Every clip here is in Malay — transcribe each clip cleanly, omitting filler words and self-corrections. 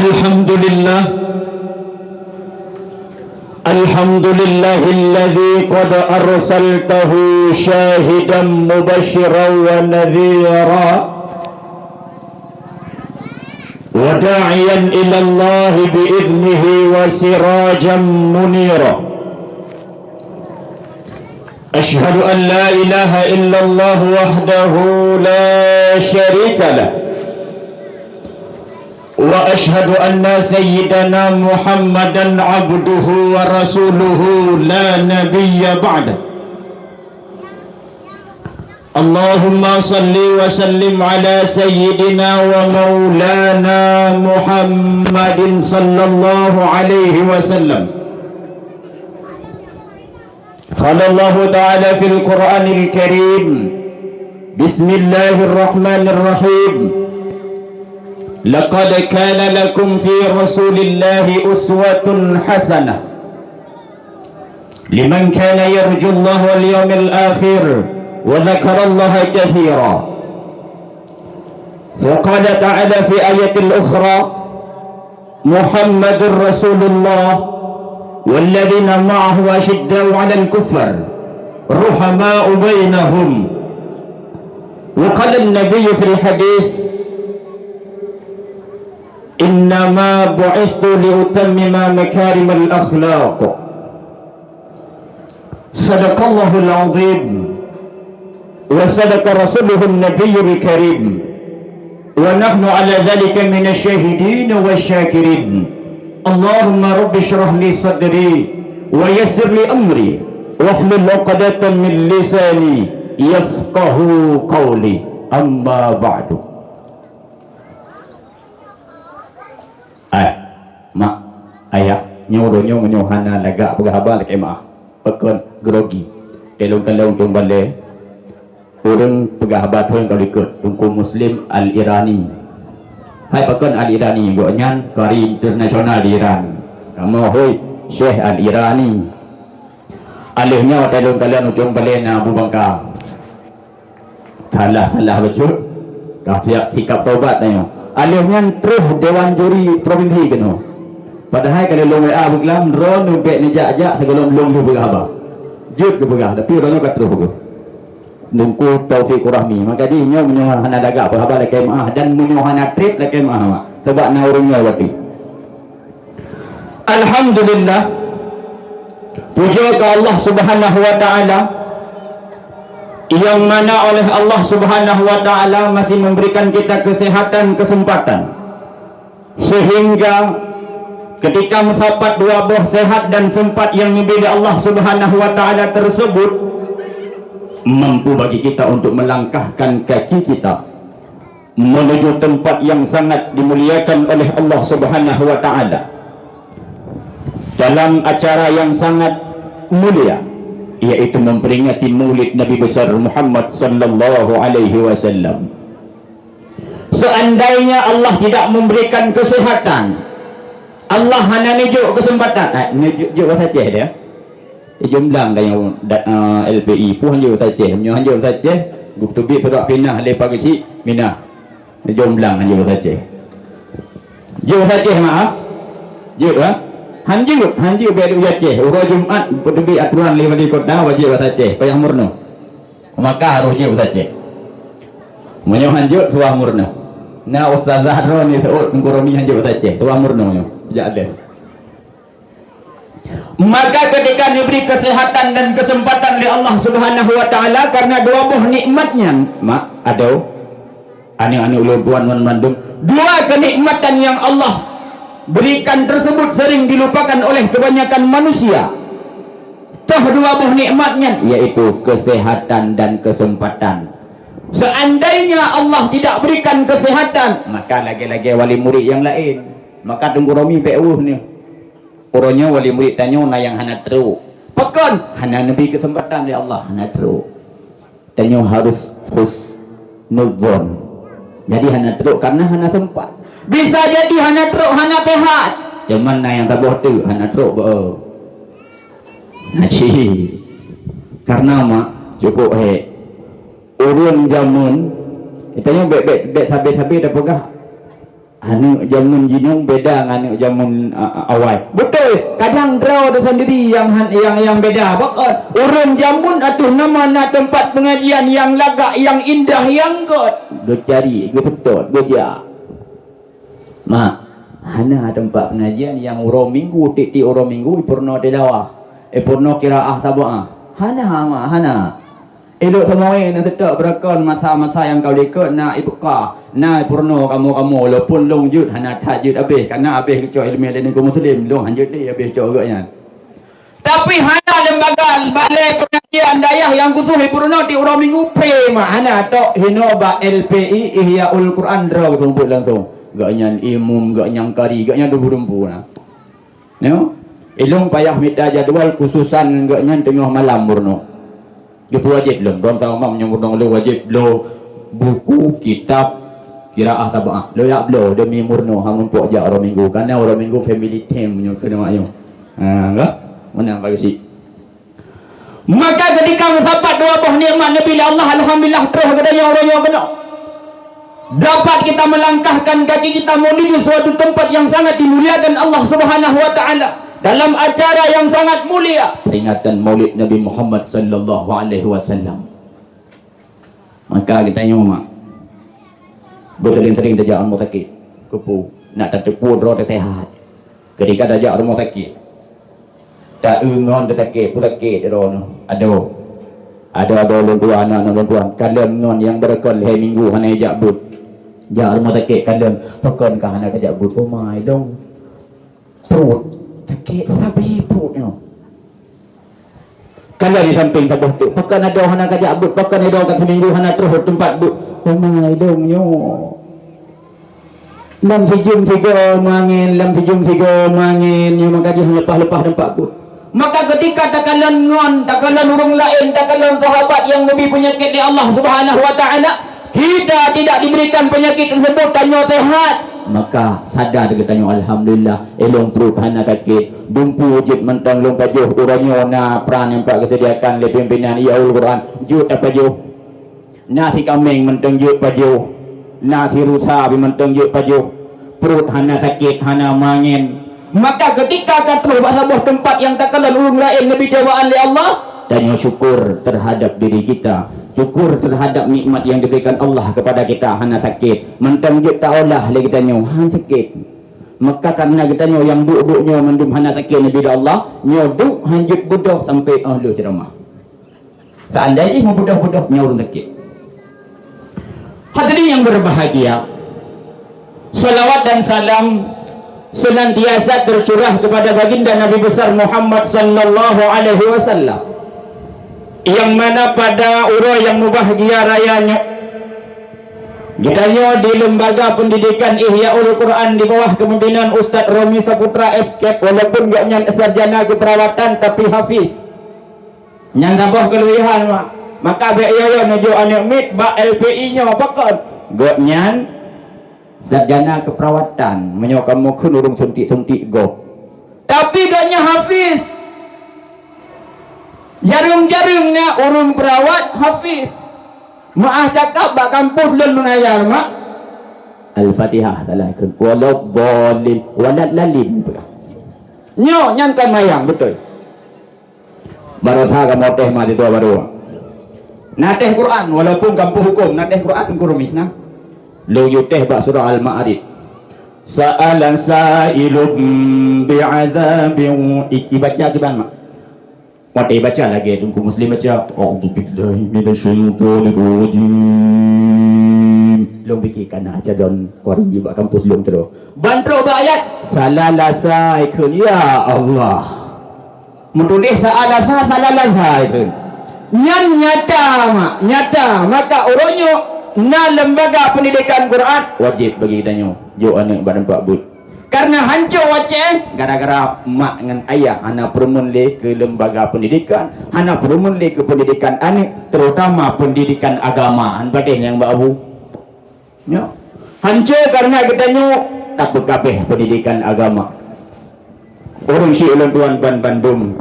الحمد لله الحمد لله الذي قد أرسلته شاهدا مبشرا ونذيرا وداعيا إلى الله بإذنه وسراجا منيرا أشهد أن لا إله إلا الله وحده لا شريك له وأشهد أن سيدنا محمدا عبده ورسوله لا نبي بعده اللهم صل وسلم على سيدنا ومولانا محمد صلى الله عليه وسلم قال الله تعالى في القرآن الكريم بسم الله الرحمن الرحيم لقد كان لكم في رسول الله أسوة حسنة لمن كان يرجو الله واليوم الآخر وذكر الله كثيرا وقال تعالى في آية الأخرى محمد رسول الله والذين معه أشداء على الكفر رحماء بينهم وقال النبي في الحديث إنما بعثت لأتمم مكارم الأخلاق صدق الله العظيم وصدق رسوله النبي الكريم ونحن على ذلك من الشاهدين والشاكرين اللهم رب اشرح لي صدري ويسر لي أمري واحلل عقدة من لساني يفقه قولي أما بعد. Mak, ayah, nyuruh hana lagak berhabar lagi maaf. Pekon grogi. Telung-telung kembali. Orang pegahabat pun kalau ikut Tungku Muslim Al-Irani. Hai pekon Al-Irani Goknyan Kari Internasional di Iran. Kamu hoi Syekh Al-Irani. Alihnya telung-telung kembali na Abu Bakar. Talah betul. Kafiak sikap taubat tanya. Alihnya terus Dewan Juri Provinsi kena. Padahal kalau long WA berkelam drone ubek ni jak-jak sebelum long dia berhabar. Jut ke berah tapi orangnya kat terus ke. Nungku Taufiq Rahmi. Maka dia menyuruh hana dagak berhabar lagi maah dan menyuruh hana trip lagi maah. Sebab na orangnya wati. Alhamdulillah. Puja ke Allah Subhanahu wa taala yang mana oleh Allah Subhanahu wa taala masih memberikan kita kesehatan, kesempatan sehingga ketika mendapat dua buah sehat dan sempat yang diberi Allah Subhanahu wa taala tersebut mampu bagi kita untuk melangkahkan kaki kita menuju tempat yang sangat dimuliakan oleh Allah Subhanahu wa taala dalam acara yang sangat mulia, yaitu memperingati Maulid Nabi besar Muhammad sallallahu alaihi wasallam. Seandainya Allah tidak memberikan kesehatan, Allah hanya nunjuk kesempatan. Nunjuk saja dia. Jumlah dah yang LPI pun hanya saja. Hanya saja. Guk tubi surat pinah lepas kecil minah. Jumlah hanya saja. Jumlah saja maaf. Jumlah. Hanju beru Aceh. Urus Jumaat berdebi aturan lima di kota wajib Aceh. Payah murno. Maka harus wajib Aceh. Menyo hanju tuah murno. Nah Ustazah Ron ni seut ngurumi hanju Aceh. Tuah murno nyo. Tidak ada. Maka ketika diberi kesehatan dan kesempatan oleh Allah Subhanahu wa taala karena dua buah nikmatnya, mak ada ani-ani ulun tuan Bandung, dua kenikmatan yang Allah berikan tersebut sering dilupakan oleh kebanyakan manusia. Toh dua buah nikmatnya yaitu kesehatan dan kesempatan. Seandainya Allah tidak berikan kesehatan, maka lagi-lagi wali murid yang lain. Maka tunggu Romi PU ni. Orangnya wali murid tanya na yang hana teruk. Pekon hana nabi kesempatan ya Allah hana teruk. Tanya harus husnuzon. Jadi hana teruk karena hana sempat. Bisa jadi hana teruk hana tehat. Cuman na yang tak boleh tu hana teruk bo. Naci. Karena mak cukup urun jamun. Itanya bet sabi-sabi dah pegah. anu jamun jinung beda dengan jamun awal. Betul. Kadang draw tu sendiri yang beda. Bakal urang jamun atuh nama na tempat pengajian yang lagak, yang indah, yang god. Go cari, go setot, go ja. Mak, hana tempat pengajian yang urang minggu, ti urang minggu purna tilawah. Purna qiraah tabu'ah. Hana. Elok semua nak setok berakon masa-masa yang kau ikut nak ibukah. Nah purno kamu walaupun long jut hana tajud habis karena habis kecuali ilmu dan negara muslim long hanjut dia habis cogaknya. Tapi hana lembaga balai pengajian dayah yang khusus purno di urang minggu prema hana tok hino ba LPI Ihyaul Quran draw tumpuk langsung. Gaknya imum, gaknya kari, gaknya dumpu nah. Yo. Ilung payah minta jadual khususan gaknya tengah malam purno. Itu wajib belum? Orang tahu mak menyambut lo wajib lo buku kitab qiraah tabaah. Lo ya belum demi murno hamun pok ja orang minggu karena orang minggu family time punya kena mak yo. Enggak? Mana bagi si. Maka ketika mendapat dua buah nikmat Nabi Allah alhamdulillah terus katanya orang yang benar. Dapat kita melangkahkan kaki kita menuju suatu tempat yang sangat dimuliakan Allah Subhanahu wa taala. Dalam acara yang sangat mulia peringatan Maulid Nabi Muhammad sallallahu alaihi wasallam. Maka kita tanya mak. Bersering-sering dajak rumah sakit. Kupu nak tertepu roh sehat. Ketika dajak rumah sakit. Tak ngon sakit, sakit roh no. Ada dua anak tuan. Kalian ngon yang berekon hari minggu hana ajak but. Jak rumah sakit kalian pekon kah hana ajak but. Oh my dong. Perut sakit tapi perutnya. Kalau di samping tak tu, pakan ada hana kajak but, pakan ada kat seminggu hana terus tempat but. Komai dongnya. Lam sejum tiga mangin, nyo makaji lepas tempat but. Maka ketika takalan ngon, takalan urang lain, takalan sahabat yang lebih penyakit di Allah Subhanahu wa taala, kita tidak diberikan penyakit tersebut tanya sehat. Maka sadar kita tanya alhamdulillah elong perut hana sakit dumpu wujud mentang long pajuh uranyo na peran yang pak kesediakan oleh pimpinan Ihyaul Quran jut apa pajuh nasi kambing mentang jut pajuh nasi rusa mentang jut pajuh perut hana sakit hana mangin. Maka ketika kata sebuah tempat yang tak kalah urung lain lebih cobaan oleh Allah tanya syukur terhadap diri kita, syukur terhadap nikmat yang diberikan Allah kepada kita. Hana sakit mentang kita olah lagi kita nyo han sakit. Maka karena kita nyo yang duk-duknya mendum hana sakit Nabi Allah nyo duk hanjut budoh sampai ahlu ceramah. Seandainya mau budoh-budoh nyo urung sakit. Hadirin yang berbahagia, salawat dan salam senantiasa tercurah kepada baginda Nabi besar Muhammad sallallahu alaihi wasallam, yang mana pada urah yang mubahagia rayanya ditanya di lembaga pendidikan Ihyaul Quran di bawah kepimpinan Ustaz Romi Saputra SK, walaupun gak nyang sarjana keperawatan tapi hafiz nyang tambah kelebihan maka be yo nuju anak mit ba LPI nya pakon gak nyan sarjana keperawatan menyokam mukun urung suntik-suntik go tapi gak nya hafiz. Jarum-jarumnya urung perawat hafiz. Maah cakap bak kampus lun mengajar mak. Al-Fatihah dalah ikut. Walad dhalim walad lalim. Nyo nyankan mayang betul. Baru sah kamu teh mati tua baru. Nateh Quran walaupun kampus hukum nateh Quran kurumi nah. Lu yuteh bak surah Al-Ma'arij. Sa'alan sa'ilum bi'adzabin ibaca kiban mak. Wadai baca lagi tunggu muslim baca a'udzubillahi minasyaitonir rajim. Long fikirkan aja don qari bak kampus long terus. Bantro ayat salalasa ikun ya Allah. Menulis salalasa ikun. Nyan nyata maka uronyo na lembaga pendidikan Quran wajib bagi kita nyo jo anak badan pak but. Karena hancur waceng gara-gara mak dengan ayah hana perumun le ke lembaga pendidikan, hana perumun le ke pendidikan anak, terutama pendidikan agama. Han batin yang babu. Ya. Hancur karena kita nyu tak berkabeh pendidikan agama. Orang si ulun tuan ban Bandung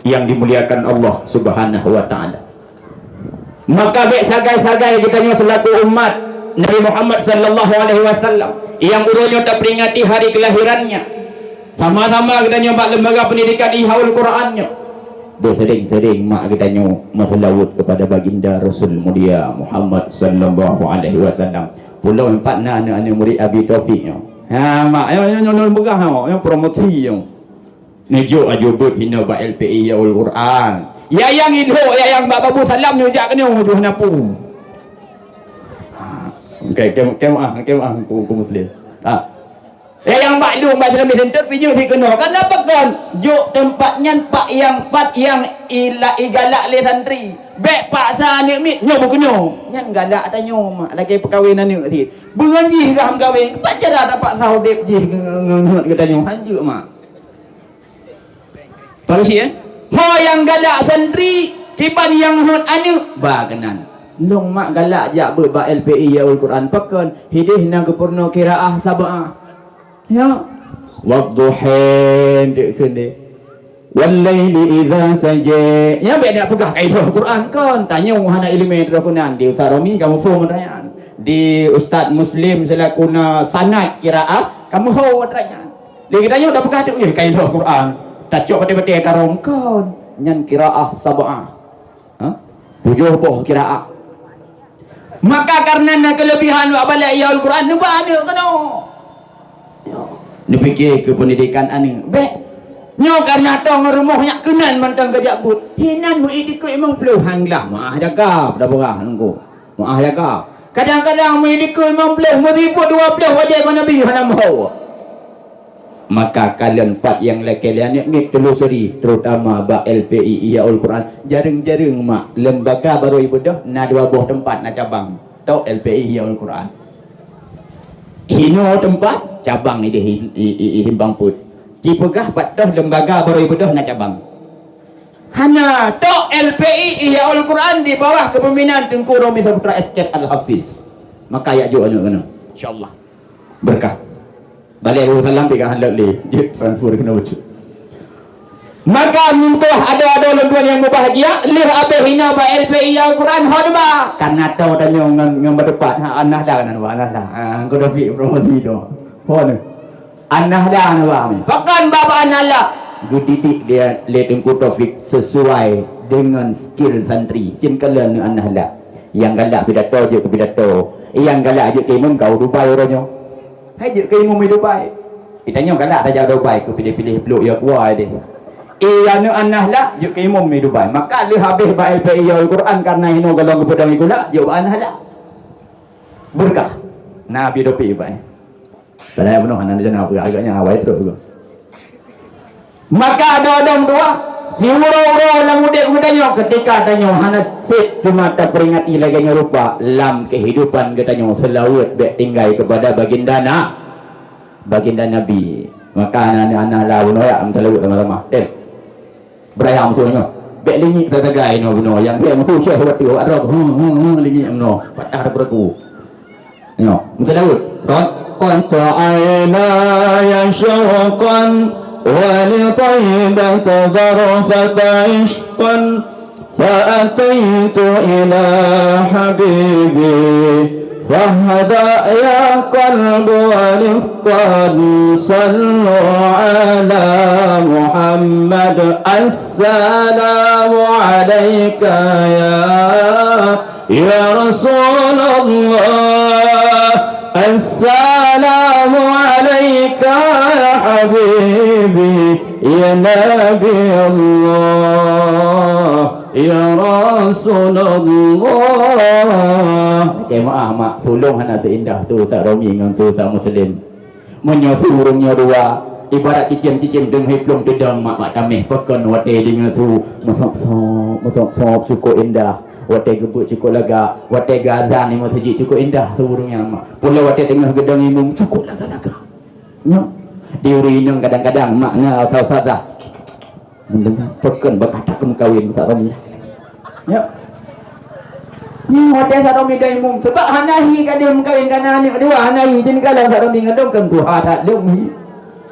yang dimuliakan Allah Subhanahu wa taala. Maka baik sagai-sagai kita nyu selaku umat Nabi Muhammad sallallahu alaihi wasallam yang urunya tak peringati hari kelahirannya. Sama-sama kita nyoba lembaga pendidikan ihaul Qurannya. Bersering-sering mak kita masalawut kepada baginda Rasul mulia Muhammad sallallahu alaihi wasallam. Pulau 4 anak murid Abi Taufik. Ha mak yang lembaga yang promosi yang. Nejo ajubut hina ba LPI ihaul Quran. Ya yang hidup ya yang babu salam ni jak kena tuh napu. Okey ku muslim. Ya yang bak lu baca dalam center video si kena. Kenapa kan? Juk tempatnya pak yang igalak le santri. Bek paksa ni mi nyo bukunyo. Nyan galak tanyo mak lagi perkahwinan ni si. Bungaji ram kahwin. Baca dah dapat saudep ji ngut ke tanyo hanjur mak. Parusi Ho yang galak santri kiban yang hut anu baganan nong mak galak jak ba LPI yaul Quran pakon hidih na gepurno qiraah sab'ah ya wadduhan dik kene wal laili idza saja ya be nak pegah kaedah Quran kon tanya hana ilmu Quran di Sarami kamu faham tanya di ustaz muslim selakuna sanad qiraah kamu ho tanya dia tanya dah pegah tu kaedah Quran tacok betul-betul karong kon nyan qiraah sab'ah. Ha? 7 buah qiraah. Maka karena kelebihan wa bala iyaul Quran nu ada kena. Ni fikir ke pendidikan ani. Be. Nyo karena tong rumahnya kenan mantang gajak but. Hinan mu idiku emang belum hanglah. Maah jaga dah berah nunggu. Maah jaga. Kadang-kadang mu idiku emang belum meribut 20 wajib Nabi hana mau. Maka kalian 4 yang kalian ni telusuri terutama ba LPI ihaul Quran jaring-jaring mak lembaga baru ibadah na 2 buah tempat na cabang tau LPI ihaul Quran hino tempat cabang ni di himbang put cipegah patah lembaga baru ibadah na cabang hana tau LPI ihaul Quran di bawah kepimpinan Tengku Romi Saputra Esket Al-Hafiz maka ya jo anu insyaallah berkah balik Rasulullah pergi hendak dia transfer kena wujud maka muntah ada lembuan yang berbahagia lih abe hina ba LPI Al-Quran hodba karena tahu tanya ngam berdepat anah dah kan anah dah kau dah pergi promosi tu pon anah dah kan bahkan bapa anah lah didik dia le Tengku Taufik sesuai dengan skill santri cin kalian anah lah yang galak pidato je ke pidato yang galak je ke imam kau Dubai orangnya hai je ke imam Dubai ditanya galak dah jauh Dubai ke pilih-pilih peluk ya kuat dia anu anah lah je ke imam Dubai maka dia habis ba LPI Al-Quran karena hino galong kepada gula je anah lah berkah Nabi dopi baik padahal penuh anak jana agaknya awal terus maka ada dua si uro-uro lang mudik-mudanya ketika tanya hana sit cuma tak peringati lagi rupa lam kehidupan katanya selawat baik tinggal kepada baginda Nabi maka anak-anak lawan ya am selawat sama-sama berayam tuanya baik lingi kita tagai no beno yang dia mutu syekh waktu ada lingi amno patah berku no selawat qad ta'ala ya syauqan ولطيبة ظرفة عشقا فأتيت إلى حبيبي فاهدأ يا قلب ورفقا صلوا على محمد السلام عليك يا رسول الله السلام عليك يا حبيبي يا نبي الله يا رسول الله kemaah mak sulung hana terindah tu tak Romi dengan susah muslim menyosu urungnya dua ibarat cicim-cicim deng hiplung dedang mak tameh pekon wate dengan tu masuk cukup indah wate gebut cukup laga wate gazan ni masjid cukup indah surungnya mak pula wate tengah gedang imum cukup laga-laga nya diurinung kadang-kadang maknya asal-asal dah mendengar pekon berkata kawin besar Romi nya wate Romi dah imum sebab hanahi kan dia mengkawin kana ni dua hanahi jin kalau Romi ngadong kan buah tak lumi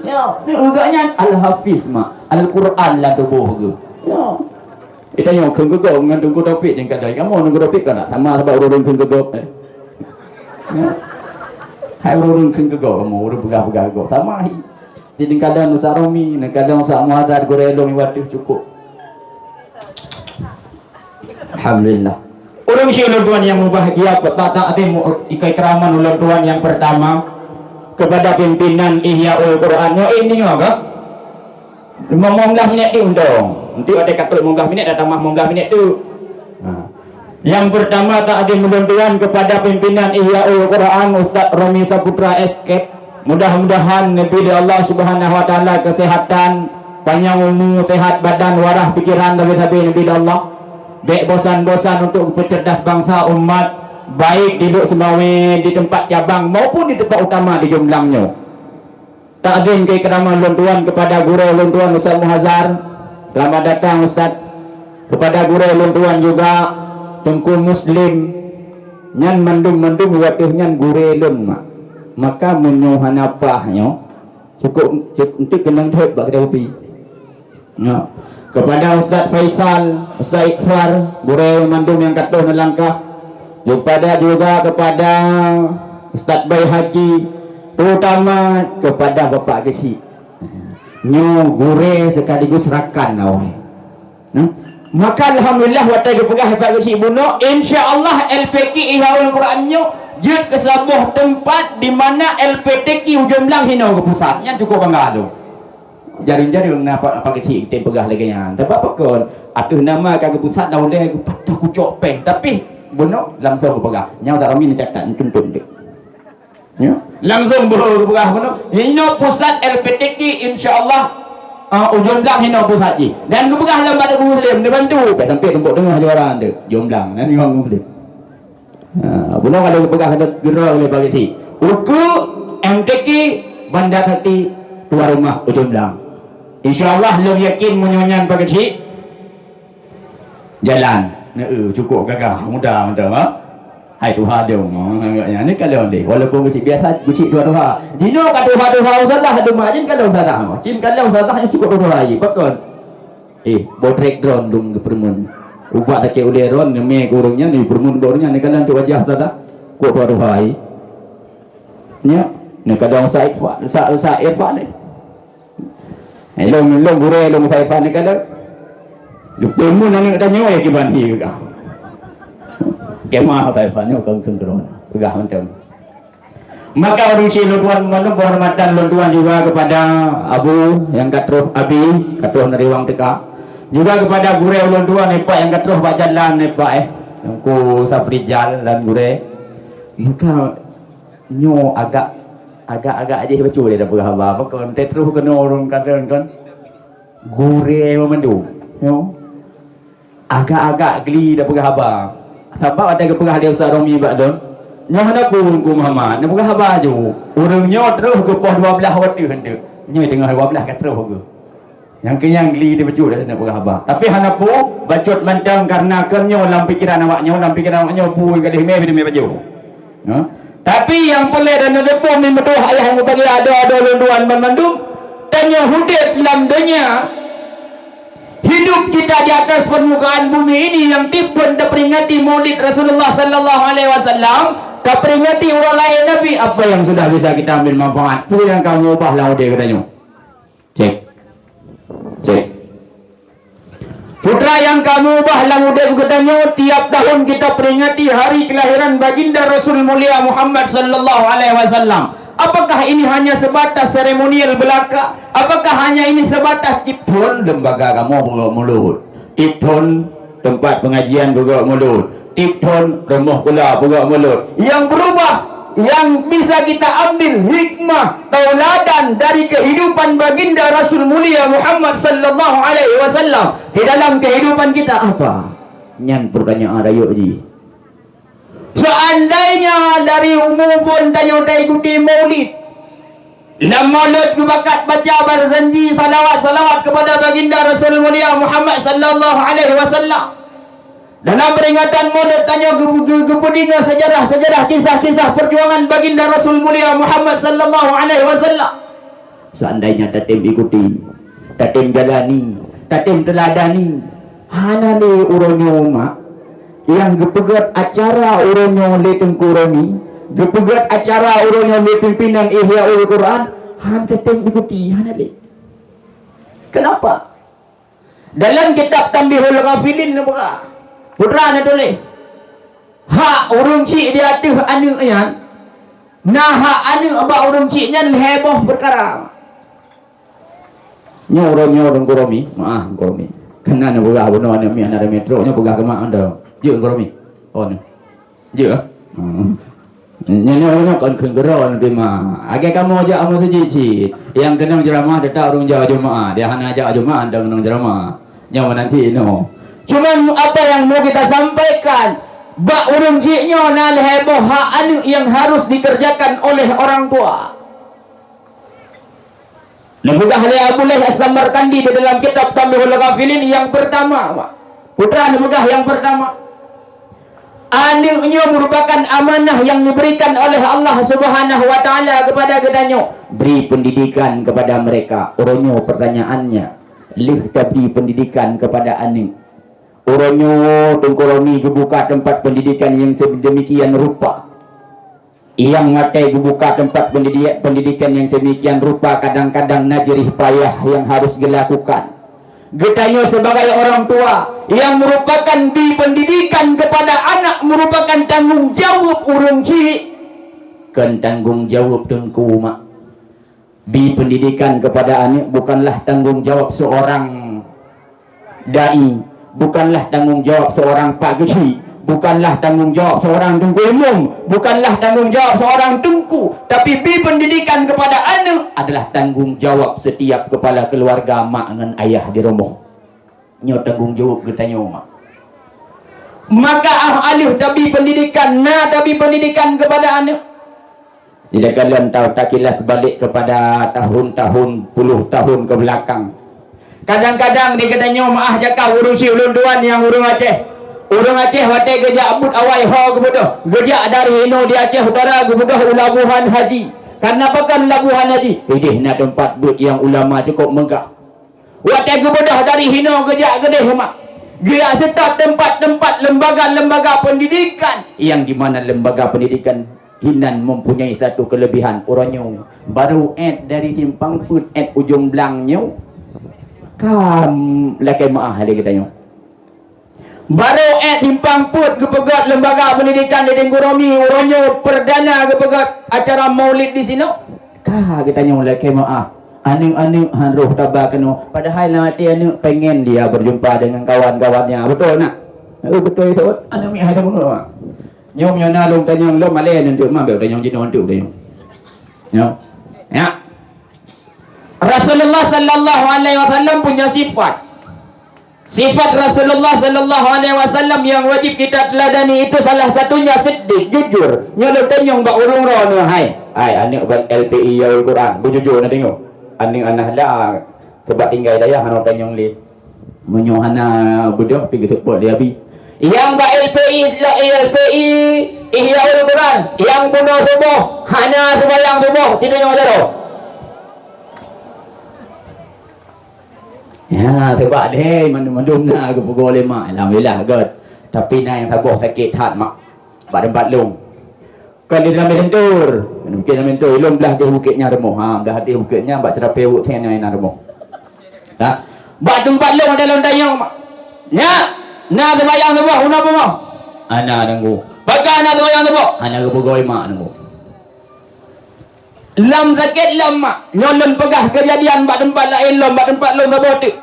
ya ni ugaknya Al-Hafiz mak Al-Quran lah tubuh ke ya kita yang kengegok dengan Tengku Taufik yang kadang kamu Tengku Taufik kan sama sebab urung kengegok Hai urun keng ke go mo urun pegah-pegah go tamahi jadi kadang nusa romi kadang nusa muadad gorelong iwatih cukup alhamdulillah urang si ulun tuan yang bahagia petata ati ikai keraman ulun tuan yang pertama kepada pimpinan Ihyaul Quran yo ini apa 15 minit diundang nanti ada kata 15 minit datang 15 minit tu yang pertama tak ada mudah-mudahan kepada pimpinan Ihyaul Quran Ustaz Romi Saputra Escape mudah-mudahan Nabi Allah Subhanahu wa taala kesehatan panjang umur sehat badan warah pikiran dari Nabi Allah dek bosan-bosan untuk pencerdas bangsa umat baik duduk semawi di tempat cabang maupun di tempat utama di jumlahnya tak ada ke kerama luntuan kepada guru luntuan Ustaz Muhazzar selamat datang Ustaz kepada guru luntuan juga Tengku Muslim nyan mendung-mendung waktu nyan gurelun mak maka menyuhan apahnya cukup untuk kenang dhep bak dewi ya kepada Ustaz Faisal Ustaz Iqfar gurel mandum yang katuh nelangkah kepada Ustaz Bay Haji terutama kepada Bapak Gesi nyo gure sekaligus rakan awak maka alhamdulillah watai kepegah Bapak Gesi buno insyaallah LPK Ihyaul Qurannya jut ke sebuah tempat di mana LPTQ jumlah hino ke pusatnya cukup bangga tu jaring-jaring apa Gesi kita pegah lagi nya tempat pekon atuh nama ke pusat dah oleh patah kucok peng tapi buno langsung ke pegah nyau tak kami catat tuntun dek ya langsung ke pegah buno hino pusat LPTQ insyaallah ujung belang hina pusat ji dan kepegah lambat aku muslim dia bantu sampai tempat tengah juaran dia jumlang dan orang muslim benar kalau kepegah ada gerak oleh bagi si uku MTQ Bandar Hati tua rumah ujung belang insyaallah lu yakin menyonyan bagi si jalan cukup gagah mudah hai Tuhan dia agaknya ni kalau dia walaupun musik biasa musik dua-dua jino kat dua-dua salah ada majin kalau salah cin kalau salah yang cukup dua aja betul botrek drone dum ke permun ubah tak ke udah ron me kurungnya ni permun dornya ni kadang tu wajah salah kuat dua aja nya ni kadang Saifa ni long gure long Saifa ni kadang lu permun ni katanya ya kiban hi juga kemah taifannya kau cenderung pegah macam maka urusi luduan mana penghormatan luduan juga kepada Abu yang katruh Abi katruh dari wang teka juga kepada gure luduan nepak yang katruh pak jalan nepak yang ku Safrijal dan gure maka nyo agak aja baca dia dah pegah apa kon tetruh kena orang kadang kan gure memendu nyo agak geli dah pegah apa sebab ada kepegah dia Ustaz Romi Bakdon nyo hendak pun ku Muhammad nak pegah baju urangnya terus ke pos 12 waktu hendak nyo tengah 12 kat terus ke yang kenyang geli dia baju dah nak pegah apa tapi hendak pu bacut mantang karena kenyo dalam pikiran awaknya pu gadih me baju tapi yang pelai dan depan ni betul ayah yang bagi ada lunduan memandung tanya hudib dalam dunia hidup kita di atas permukaan bumi ini yang tipun terperingati maulid Rasulullah sallallahu alaihi wasallam terperingati orang lain Nabi apa yang sudah bisa kita ambil manfaat tu yang kamu ubahlah dia katanya cek putra yang kamu ubahlah dia katanya tiap tahun kita peringati hari kelahiran baginda Rasul mulia Muhammad sallallahu alaihi wasallam. Apakah ini hanya sebatas seremonial belaka? Apakah hanya ini sebatas tipun lembaga kamu buka mulut, tipun tempat pengajian buka mulut, tipun remah pula buka mulut? Yang berubah, yang bisa kita ambil hikmah tauladan dari kehidupan baginda Rasul mulia Muhammad sallallahu alaihi wasallam di dalam kehidupan kita apa? Nyan pertanyaan rayuk ji. Seandainya dari umum pun tanya ikuti maulid maulid bakat baca berjanji salawat kepada baginda Rasul mulia Muhammad sallallahu alaihi wasallam dalam peringatan maulid tanya gepudinga sejarah kisah perjuangan baginda Rasul mulia Muhammad sallallahu alaihi wasallam seandainya tatim ikuti tatim jalani tatim teladani hanale uronyo mak yang gepegat acara urangnya oleh Tengku Romi gepegat acara urang yang pimpinan Ihyaul Quran hang tetep ikuti hanali. Kenapa? Dalam kitab Tanbihul Ghafilin apa? Putra na tulis. Ha urang cik dia atuh anu nya. Nah ha anu aba urang cik nya heboh perkara. Nyorong Koromi, maah Koromi. Kena na buga bono na mi ana metro nya buga ke mak anda. Je Koromi. Oh ni. Je. Nyonya kan kegeron bima. Age kamu aja amu sejici. Yang kenang ceramah detak urang Jawa Jumaah. Dia hana ajak Jumaah anda kenang ceramah. Nyawa nanti no. Cuman apa yang mau kita sampaikan, bak urang ciknya nal heboh hak anu yang harus dikerjakan oleh orang tua. Nabuga hal Abu Laih As-Samarkandi di dalam kitab Tanbihul Ghafilin yang pertama, putra nabuga yang pertama. Anunya merupakan amanah yang diberikan oleh Allah Subhanahu wa taala kepada kedanyo. Beri pendidikan kepada mereka. Orangnya pertanyaannya, lih beri pendidikan kepada anu. Orangnya tengkoroni buka tempat pendidikan yang sedemikian rupa. Yang ngatai buka tempat pendidikan yang sedemikian rupa, kadang-kadang najrih payah yang harus dilakukan. Getanyo sebagai orang tua yang merupakan di pendidikan kepada anak merupakan tanggung jawab urang cik. Kan tanggung jawab tengku mak. Di pendidikan kepada anak bukanlah tanggung jawab seorang dai, bukanlah tanggung jawab seorang pak gede, bukanlah tanggung jawab seorang tengku umum, bukanlah tanggung jawab seorang tengku, tapi bi pendidikan kepada anak adalah tanggung jawab setiap kepala keluarga mak dengan ayah di rumah. Nyo tanggung jawab getanya mak. Maka alih tapi pendidikan, tapi pendidikan kepada anak. Tidak kalian tahu tak kilas balik kepada tahun-tahun, puluh tahun ke belakang. Kadang-kadang di katanya maah jakah urung si ulun duan yang urung Aceh. Urung Aceh watai gejak abut awai ho kebudoh. Gejak dari Hino di Aceh Utara kebudoh ulabuhan haji. Karena apa kan labuhan haji? Idih na tempat but yang ulama cukup megah. Watai kebudoh dari Hino gejak gede mak. Dia serta tempat-tempat lembaga-lembaga pendidikan. Yang di mana lembaga pendidikan Hinan mempunyai satu kelebihan. Orangnya baru dari simpang put ujung belangnya. Kam lakai maah hari katanya. Baru simpang put kepegat lembaga pendidikan di Tenggoromi. Orangnya perdana kepegat acara maulid di sini. Kah katanya lakai maah. Anu hanruh tabah kena. Padahal nanti anu pengen dia berjumpa dengan kawan-kawannya. Betul nak? Betul itu. Anu mi ada bunga. Nyom yang nalung tanyong lo malay nanti mah bel tanyong jinon tu tanyong. Ya. Rasulullah sallallahu alaihi wasallam punya sifat. Sifat Rasulullah sallallahu alaihi wasallam yang wajib kita teladani itu salah satunya siddiq, jujur. Nyolong tanyong ba urung ro no hai. Hai anak ban LPI Yaul Quran, bujujur na tengok. Aning anak lah sebab tinggal daya hano tanyong li. Menyohana budak pergi tepot dia bi. Yang ba LPI Ihyaul Quran, yang bunuh subuh, hanya sembahyang subuh, tidurnya macam ya, sebab deh, mandum na aku boleh mak, alhamdulillah god. Tapi na yang sabuh sakit hat mak, pada tempat lung. Kan di dalam mentur, mungkin dalam mentur, lung belah dia bukitnya remoh, dah hati bukitnya, bak terapi buk tiang yang remoh. Dah, bak tempat lung dalam dayang mak, ya. Nak terbayang tu buah, una bunga. Ana nunggu. Pakai nak terbayang tu buah. Ana kepegawai mak nunggu. Lam sakit lam mak. Nyolon pegah kejadian bak tempat lain lom, bak tempat lom sabar tu.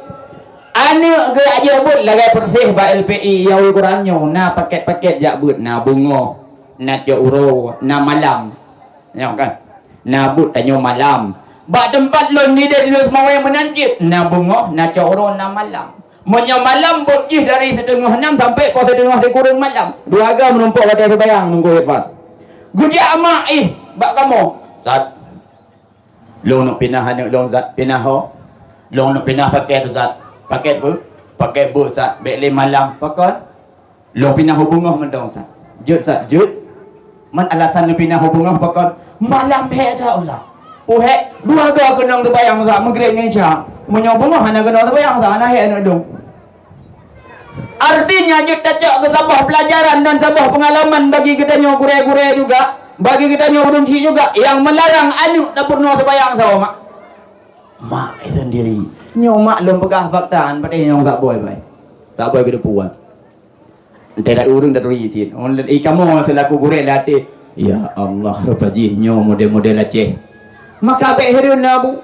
Ana ke aja but lagai persih bak LPI Yaul Qurannya. Na paket-paket jak but, na bunga, na uro, na malam. Ya kan? Na but tanyo malam. Bak tempat lom ni dia dulu semua yang menancip. Na bunga, na uro, na malam. Monya malam bukih dari 5:30 sampai kau 5:30 kurang malam. Dua agam menumpuk pada terbayang nunggu Irfan. Gudia amak bak kamu. Zat. Long nak pinah anak long zat pinah ho. Long nak pinah paket zat. Paket bu. Paket bu zat. Bek malam pakai. Long pinah hubungah mendong zat. Jut zat jut. Man alasan nak pinah hubungah pakai. Malam he tak usah. Puhe dua agam kenang terbayang zat mengrek ngeca. Menyobongah anak kenang terbayang zat anak he anak dong. Artinya kita cak ke sebuah pelajaran dan sebuah pengalaman bagi kita gure-gure juga. bagi kita nyo urung si juga yang melarang anu tak pernah sembahyang sama mak. Mak sendiri. Nyo mak belum pegah faktaan pada nyo tak boleh baik. Tak boleh kita buat. Tidak urung tak terisi. Kamu selaku gurek latih. Ya Allah, rupaji nyo model-model Aceh. Maka baik hirun nabu.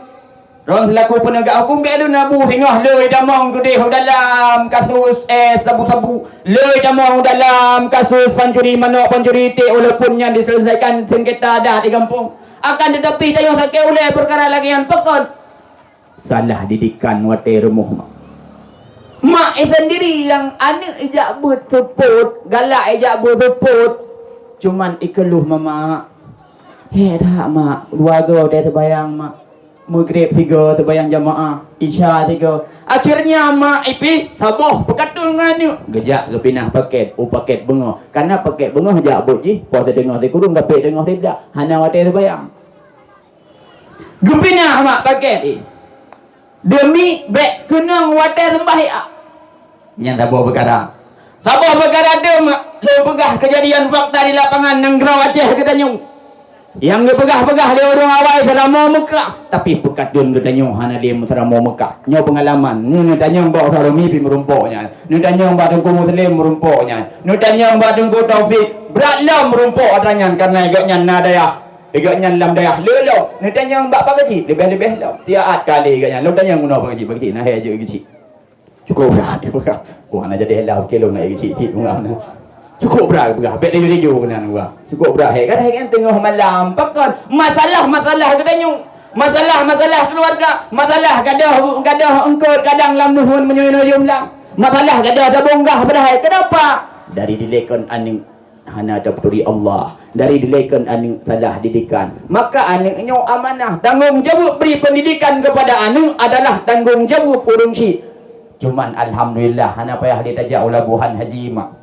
Orang selaku penegak hukum baik hirun nabu singah loi damang gede dalam kasus sabu-sabu. Loi damang dalam kasus pancuri manok, pancuri itik walaupun yang diselesaikan sengketa dah di kampung. Akan tetapi tayang sakit oleh perkara lagi yang pekon. Salah didikan wate rumah mak sendiri yang anak ejak berseput, galak ejak berseput. Cuman ikeluh mama. Dah mak, dua go dia terbayang mak. Maghrib 3 terbayang jamaah, Isya 3. Akhirnya mak ipi saboh pekatul nganu. Gejak ke pinah paket, paket bunga. Karena paket bunga ejak but ji, puasa dengar si kurung dapat dengar si dak. Hana wate terbayang. Gepinah mak paket demi bek kenang wate sembahyang. Yang sabar perkara dia mak lu pegah kejadian fakta di lapangan Nanggrau Aceh katanya yang dia pegah-pegah dia orang awal selama Mekah tapi pekat dun katanya hana dia selama Mekah nyo pengalaman ni tanya mbak Sarumi pi merumpoknya ni tanya mbak Tengku Muslim merumpoknya ni tanya mbak Tengku Taufik beratlah merumpok katanya karena agaknya nadaya agaknya lam dayah lelo ni tanya mbak Pak Kecil lebih-lebih lah tiap kali agaknya lu tanya guna Pak Kecil nah aja kecil cukup berat dia pegang. Wah nak jadi helau kilo nak isi bunga mana. Cukup berat pegang. Pek dia video benar gua. Cukup berat. Kan tengah malam pakon masalah katanya. Masalah keluarga, masalah gadah engkau kadang lam nuhun menyuyum lam. Masalah gadah ada bonggah berhai. Kenapa? Dari dilekon aning hana dapuri Allah. Dari dilekon aning salah didikan. Maka aningnya amanah. Tanggungjawab beri pendidikan kepada aning adalah tanggungjawab urung si. Cuman alhamdulillah hana payah dia tajak ulabuhan haji mak.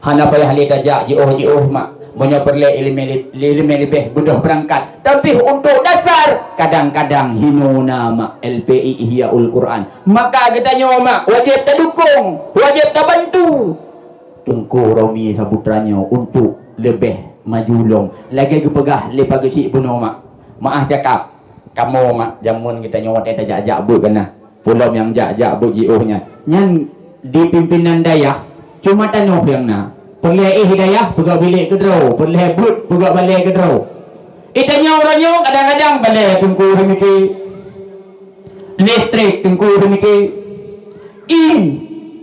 Hana payah dia tajak jioh mak. Banyak perle ilmu lebih budah berangkat. Tapi untuk dasar kadang-kadang hinuna mak LPI Ihyaul Quran. Maka kita nyawa mak wajib tak dukung, wajib tak bantu. Tungku Romi sabutranya untuk lebih majulong. Lagi ke pegah lepas ke cik bunuh mak. Maaf cakap. Kamu mak jamun kita nyawa tak tajak but kena. Pulau yang jak-jak bujiohnya nyan di pimpinan daya cuma tanuh yang na perleh hidayah pegak bilik kedro perleh but pegak balik kedro itanya orangnya kadang-kadang balik tungku remiki listrik tungku remiki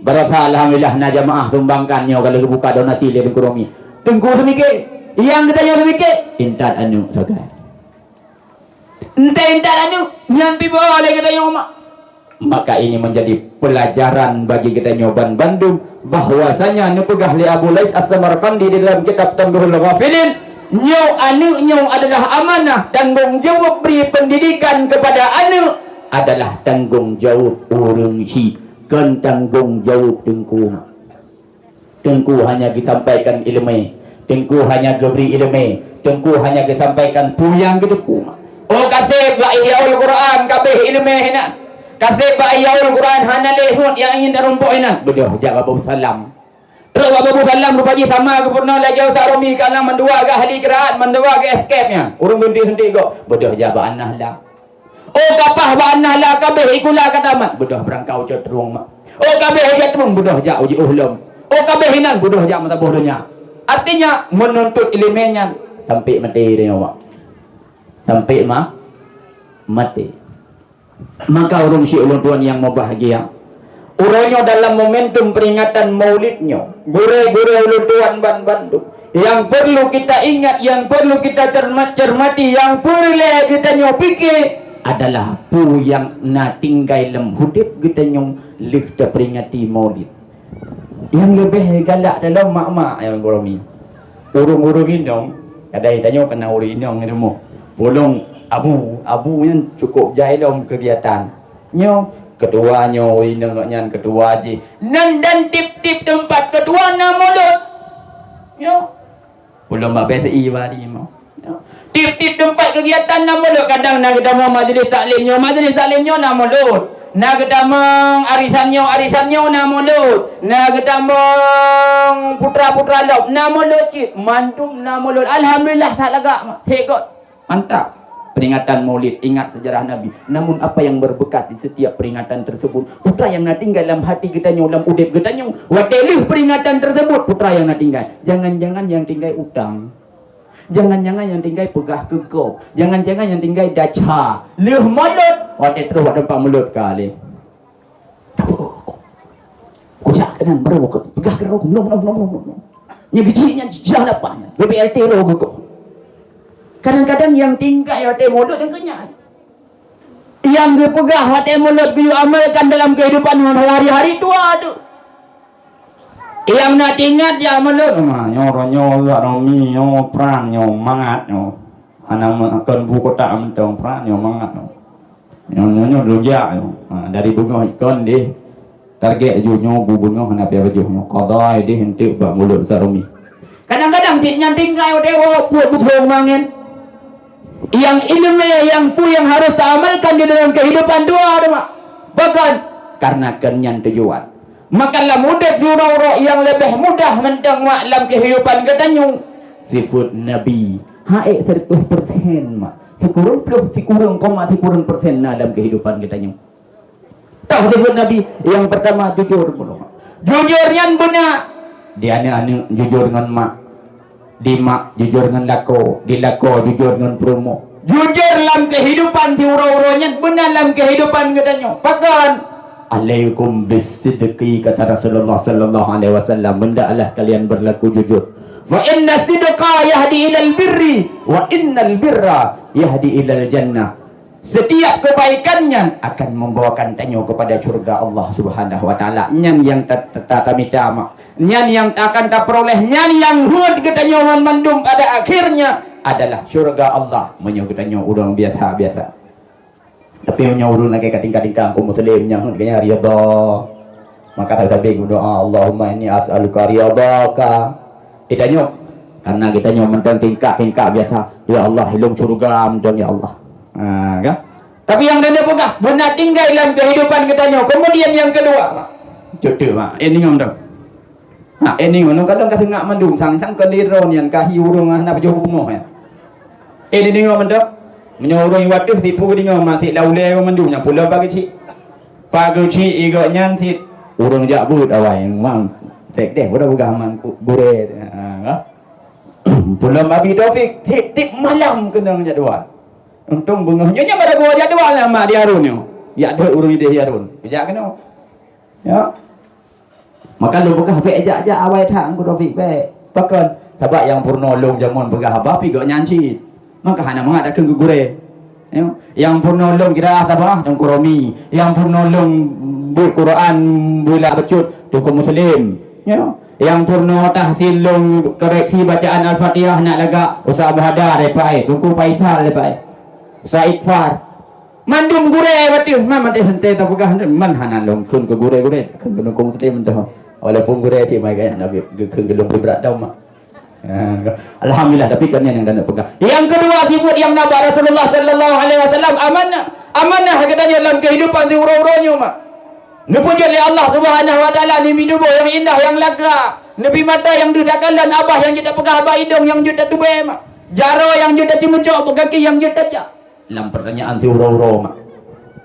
berasa alhamdulillah na jamaah tumbangkannya kalau buka donasi le tungku romi tungku remiki yang katanya remiki intat anu sagai intat anu nyan pi boleh katanya mak. Maka ini menjadi pelajaran bagi kita nyoban Bandung bahwasanya nepegah li Abu Lais As-Samarqandi di dalam kitab Tanbihul Ghafilin nyo adalah amanah tanggung jawab beri pendidikan kepada anu adalah tanggung jawab urang si kan tanggung jawab tengku hanya disampaikan ilmu tengku hanya diberi ilmu tengku hanya disampaikan puyang ke depu oh kasih ba Ihyaul Quran kabeh ilmu hina kasih ba Ihyaul Quran hana lehut yang ingin darumpok ina bedah jak Abu Salam terus Abu Salam rupanya sama kepurna lagi Ustaz Romi karena mendua ke ahli qiraat mendua ke escape-nya urung henti kok bedah jak ba anah lah oh kapah ba anah lah kabeh ikulah katamat bedah berangkau cetrung mak oh kabeh cetrung bedah jak uji uhlum oh kabeh hinan bedah jak mata bodohnya artinya menuntut ilmunya sampai mati dia mak sampai mati. Maka urung si ulun tuan yang mau bahagia urangnya dalam momentum peringatan maulidnya gure-gure ulun tuan Bandung yang perlu kita ingat yang perlu kita cermati yang perlu kita nyopiki adalah pu yang na tinggai lem hudip kita nyong lihta peringati maulid yang lebih galak dalam mak-mak yang boromi urung-urung indong kadai tanya kena urung indong ni demo bolong abu yang cukup jahil dalam kegiatan nyo ketua nyo inang ketua ji nan dan tip-tip tempat ketua na mulut nyo belum BPI bari mau tip-tip tempat kegiatan na mulut kadang nak kita mau majlis taklimnya na mulut na getamang arisannya na mulut, na getamang putra-putra lop na mulut cik, mantum na mulut. Alhamdulillah tak lagak tekot. Mantap. Peringatan Maulid, ingat sejarah Nabi. Namun apa yang berbekas di setiap peringatan tersebut, putra yang nak tinggal dalam hati kita nyo, dalam udip kita nyo. Watelih peringatan tersebut, putra yang nak tinggal. Jangan-jangan yang tinggal utang. Jangan-jangan yang tinggal pegah kegop. Jangan-jangan yang tinggal daca. Leh mulut. Watel terus wak tempat mulut kali. Tak apa. Kujak kanan baru kau pegah ke rokok. No. Yang kecilnya jangan apa. BBLT rokok. Kadang-kadang yang tinggal hati mulut yang kenyal. Yang dipegah hati mulut biu amalkan dalam kehidupan hari-hari itu ada. Yang nak ingat ya mulut. Nyo rami nyo pran nyo mangat nyo. Anak makan buku tak mentong pran nyo mangat nyo. Nyo rujak nyo. Dari bunga ikan deh. Target nyo bunga hendak apa je nyo. Qadai deh hentik bak mulut sarumi. Kadang-kadang ciknya tinggal dewa buat betul mangin. Yang ilmu yang harus amalkan di dalam kehidupan dua ada mak. Bahkan karena kenyan tujuan. Makalah mudah jurau yang lebih mudah mendang mak dalam kehidupan katanya. Sifat Nabi. Haik 100% mak. Sekurang persen dalam kehidupan katanya. Tahu sifat Nabi yang pertama jujur belum. Jujurnya benar. Dia ni jujur dengan mak. Di mak jujur dengan lako, di lako jujur dengan promo. Jujur dalam kehidupan si uro-uronya, benar dalam kehidupan katanya. Bahkan alaikum bisidqi kata Rasulullah sallallahu alaihi wasallam, hendaklah kalian berlaku jujur. Fa inna sidqa yahdi ilal birri wa innal birra yahdi ilal jannah. Setiap kebaikannya akan membawakan tanyo kepada surga Allah Subhanahu wa taala. Nyan yang tak minta mak. Nyan yang akan tak peroleh, nyan yang hud katanya mandum pada akhirnya adalah surga Allah. Menyo katanya orang biasa-biasa. Tapi menyo urun lagi kating-kating kaum muslim yang kanya riyadha. Maka tabing doa Allahumma inni as'aluka riyadhaka. Kita nyo karena kita nyo mentang tingkah biasa. Ya Allah hilung surga amdong ya Allah. Kan? Tapi yang dia pegang benar tinggal dalam kehidupan katanya. Kemudian yang kedua, jodoh mak. Ini ngomong. Ini ngomong kadang kasih ngak mendung sang kendiron yang kahi urung anak jauh bunga ya. Ini ngomong dah. Menyuruh waduh tipu dia masih laulai mendungnya pula bagi cik. Pagi cik igaknya si urung jabut awai mang. Tek deh udah buka aman gure. Pula babi Taufik tip malam kena jadual. Untung bungahnya pada gua jadual nama dia Harun yo. Ya ada urung dia Harun. Bijak kena. Ya. Maka lu buka HP ajak awai tak angku Taufik baik. Bahkan sebab yang purnolong zaman buka HP gak nyanci. Maka hana mengat akan gugure. Yang purnolong kira apa? Tengku Romi. Yang purnolong buat Quran bula becut tuku muslim. Ya. Yang purno tahsil long koreksi bacaan Al-Fatihah nak laga Ustaz Abu Hadar lepai, tengku Faisal lepai. Said Far mandum gure betul mama teh santai tak pegah man hanan long kun ke gure kun ke nungkung teh mentah walaupun gure si mai gaya nabi ke gelung berat dah mak. Alhamdulillah tapi kan yang dah nak pegang. Yang kedua sifat yang Nabi Rasulullah sallallahu alaihi wasallam amanah katanya dalam kehidupan di uro-uronya mak. Dipuji oleh Allah Subhanahu wa taala ni hidup yang indah yang lega. Nabi mata yang dudakkan dan abah yang kita pegang abah hidung yang juta tubai mak. Jaro yang juta cimucok kaki yang juta cak. Dalam pertanyaan si uro-uro mak.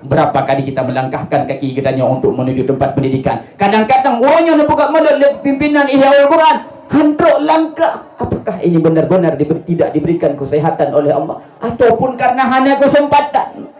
Berapa kali kita melangkahkan kaki kita untuk menuju tempat pendidikan. Kadang-kadang uronya nak buka mulut pimpinan Ihyaul Quran. Hantruk langkah. Apakah ini benar-benar tidak diberikan kesehatan oleh Allah? Ataupun karena hanya kesempatan.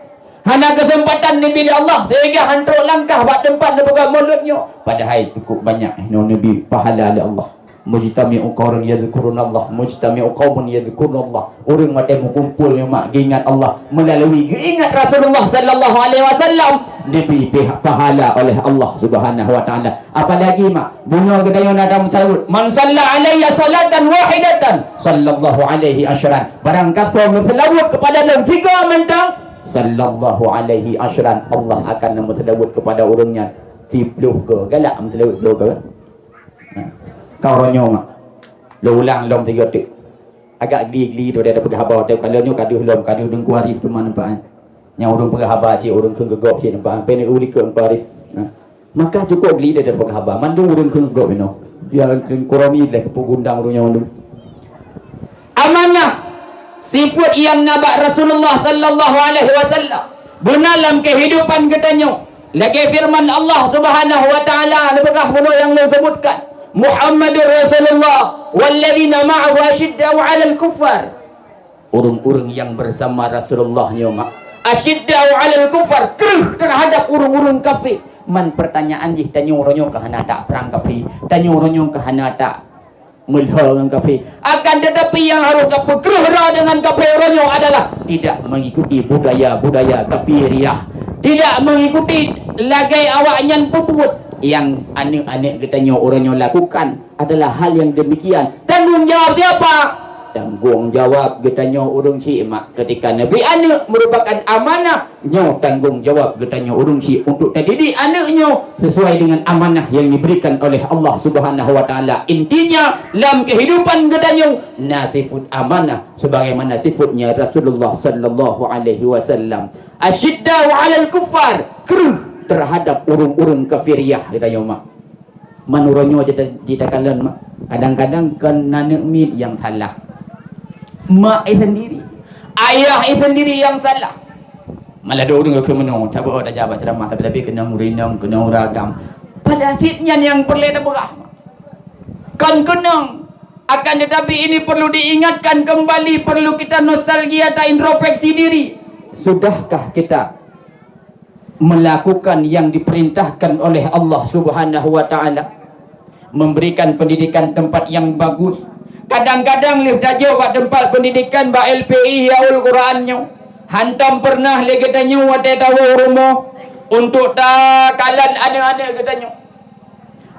Hanya kesempatan diberi Allah. Sehingga hantruk langkah buat tempat nak buka mulutnya. Padahal cukup banyak. Nabi pahala oleh Allah. Mujtami'u qawmun yadhkurunallah, mujtami'u qawmun yadhkurunallah. Orang macam kumpul memang ingat Allah melalui ingat Rasulullah sallallahu alaihi wasallam diberi pahala oleh Allah Subhanahu wa taala. Apalagi mak bunga kedayun ada mencarut man salla alayya salatan wahidatan sallallahu alaihi asyran. Barang kafir berselawat kepada dalam tiga mentang sallallahu alaihi asyran, Allah akan berselawat kepada orangnya 10 ke galak berselawat 10 ke. Kau ronyo mak. Lo ulang lom 3 tik. Agak geli-geli tu dia ada pergi habar tu kalau nyo kaduh lom kaduh dengku hari tu mana nampak. yang urung penghabar cik urung kegegop cik nampak sampai ni uli ke emparif maka cukup beli dia penghabar mandung urung kegegop ino dia kurami leh kepugundang urungnya mandung amanah sifat yang nabak Rasulullah sallallahu alaihi wasallam dalam kehidupan katanya lagi firman Allah subhanahu wa ta'ala lebih benar yang disebutkan Muhammadur Rasulullah walladzina ma'ahu asyidda'u 'alal kuffar urung-urung yang bersama Rasulullah nya mak asyidda'u 'alal kuffar keruh terhadap urung-urung kafir man pertanyaan jih tanya uronyo kahana tak perang kafir tanya uronyo kahana tak mulha dengan kafir akan tetapi yang harus keruh dengan kafir uronyo adalah tidak mengikuti budaya kafiriyah tidak mengikuti lagai awaknya puput yang anak-anak katanya orangnya lakukan adalah hal yang demikian. Tanggungjawab siapa? Tanggungjawab katanya orang si mak ketika Nabi anak merupakan amanah nyo tanggungjawab katanya orang si untuk dididik anaknya sesuai dengan amanah yang diberikan oleh Allah Subhanahu wa taala. Intinya dalam kehidupan katanya nasifut amanah sebagaimana sifatnya Rasulullah sallallahu alaihi wasallam. Asyidda'u 'alal kuffar keruh terhadap urung-urung kafiriyah kita mak manuronyo kita kalian mak kadang-kadang kena nikmat yang salah mak sendiri ayah sendiri yang salah malah ada orang ke menung tak boleh dah jabat ceramah tapi kena murinang kena uragam pada akhirnya yang perlu berah kan kenang akan tetapi ini perlu diingatkan kembali perlu kita nostalgia dan introspeksi diri sudahkah kita melakukan yang diperintahkan oleh Allah Subhanahu wa taala memberikan pendidikan tempat yang bagus kadang-kadang lihat tajuk buat tempat pendidikan ba LPI yaul Qurannya hantam pernah le katanya wate tahu rumah untuk takalan anak-anak katanya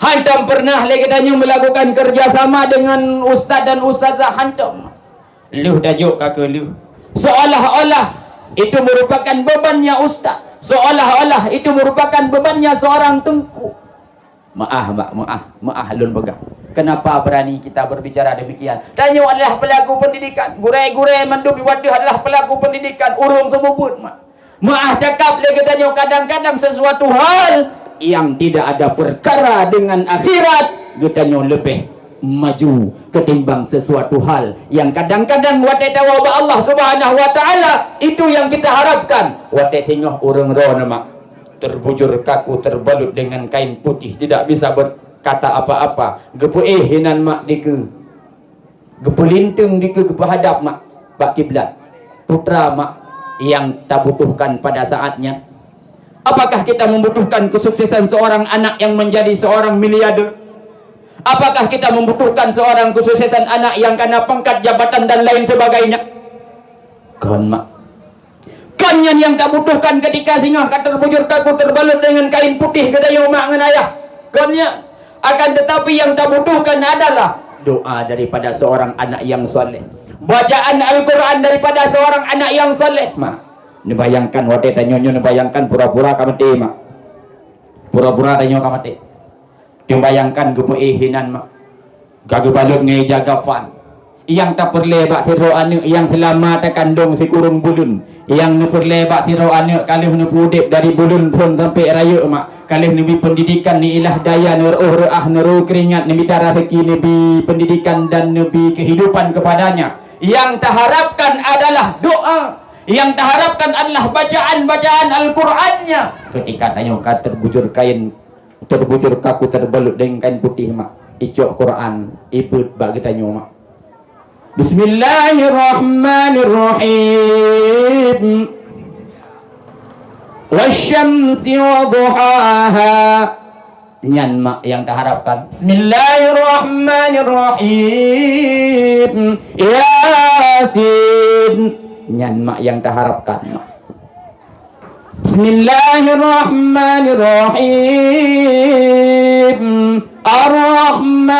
hantam pernah le katanya melakukan kerjasama dengan ustaz dan ustazah hantam lihat tajuk kakak lihat seolah-olah itu merupakan bebannya ustaz seolah-olah itu merupakan bebannya seorang tengku. Maaf lun pegang. Kenapa berani kita berbicara demikian? Tanya adalah pelaku pendidikan. Gurai-gurai mandum wadah adalah pelaku pendidikan. Urung kebubut mak. Maaf cakap lagi tanya kadang-kadang sesuatu hal yang tidak ada perkara dengan akhirat katanya lebih maju ketimbang sesuatu hal yang kadang-kadang wate tawa Allah Subhanahu wa taala itu yang kita harapkan wate tengok urang ro mak terbujur kaku terbalut dengan kain putih tidak bisa berkata apa-apa gepu hinan mak dike gepu lintung dike gepu hadap mak bak kiblat putra mak yang tak butuhkan pada saatnya apakah kita membutuhkan kesuksesan seorang anak yang menjadi seorang miliarder? Apakah kita membutuhkan seorang kesuksesan anak yang kena pangkat jabatan dan lain sebagainya? Kan mak. Kan yang tak butuhkan ketika singa terbujur kaku terbalut dengan kain putih kedaya mak dengan ayah. Kan akan tetapi yang tak butuhkan adalah doa daripada seorang anak yang soleh. Bacaan Al-Quran daripada seorang anak yang soleh. Mak, ni bayangkan wate tanyonyo ni bayangkan pura-pura kamati mak. Pura-pura tanyo kamati. Dibayangkan gepuhinan mak gagu balut ngai jaga fan yang tak perlebak siro anu yang selama tak kandung si kurung bulun yang ne perlebak siro anu kalih ne pudip dari bulun pun sampai raya mak kalih ne pendidikan ni ilah daya nur nur keringat ne mitara rezeki ne pendidikan dan ne kehidupan kepadanya yang tak harapkan adalah doa yang tak harapkan adalah bacaan-bacaan Al-Qur'annya ketika tanya terbujur kain terbujur kaku terbalut dengan kain putih mak icok Quran ibut bagi tanya mak Bismillahirrahmanirrahim wasyamsi waduhaha nyan mak yang terharapkan Bismillahirrahmanirrahim Yasin nyan mak yang terharapkan mak Bismillahirrahmanirrahim Ar-Rahman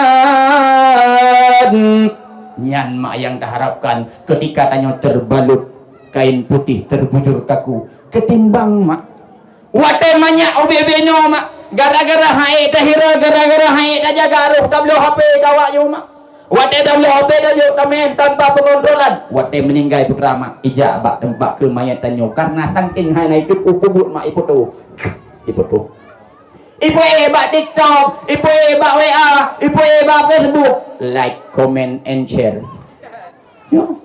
nyan mak yang terharapkan ketika tanya terbalut kain putih terbujur kaku ketimbang mak wate banyak obebeno mak gara-gara haid tahira gara-gara haid dah jaga aruh tak boleh HP kawak yo mak Wate dah boleh obey dah yuk tamen tanpa pengontrolan. Wate meninggal putra mak ijak bak tempat ke mayat tanyo karena saking hai naik kubut mak ipu tu. Ipu tu. Ipu bak TikTok, ipu bak WA, ipu bak Facebook. Like, comment and share. Yo.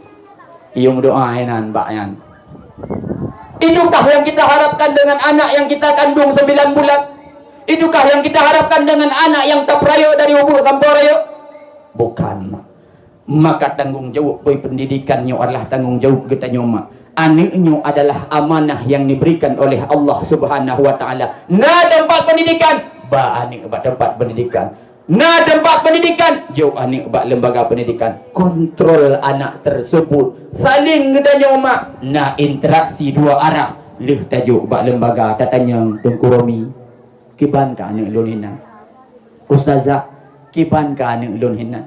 Yung doa enan bak yan. Itukah yang kita harapkan dengan anak yang kita kandung 9 bulan? Itukah yang kita harapkan dengan anak yang tak perayo dari ubur sampai rayo? Bukan. Maka tanggung jawab pendidikannya adalah tanggung jawab kita nyoma. Anaknya adalah amanah yang diberikan oleh Allah Subhanahu wa taala. Nah tempat pendidikan, ba anak ba tempat pendidikan. Nah tempat pendidikan, jauh anak ba lembaga pendidikan. Kontrol anak tersebut. Saling kita nyoma. Nah interaksi dua arah. Leh tajuk ba lembaga tatanya Tengku Romi. Kiban ka anak ulun hina. Ustazah kiban ka anak ulun hina.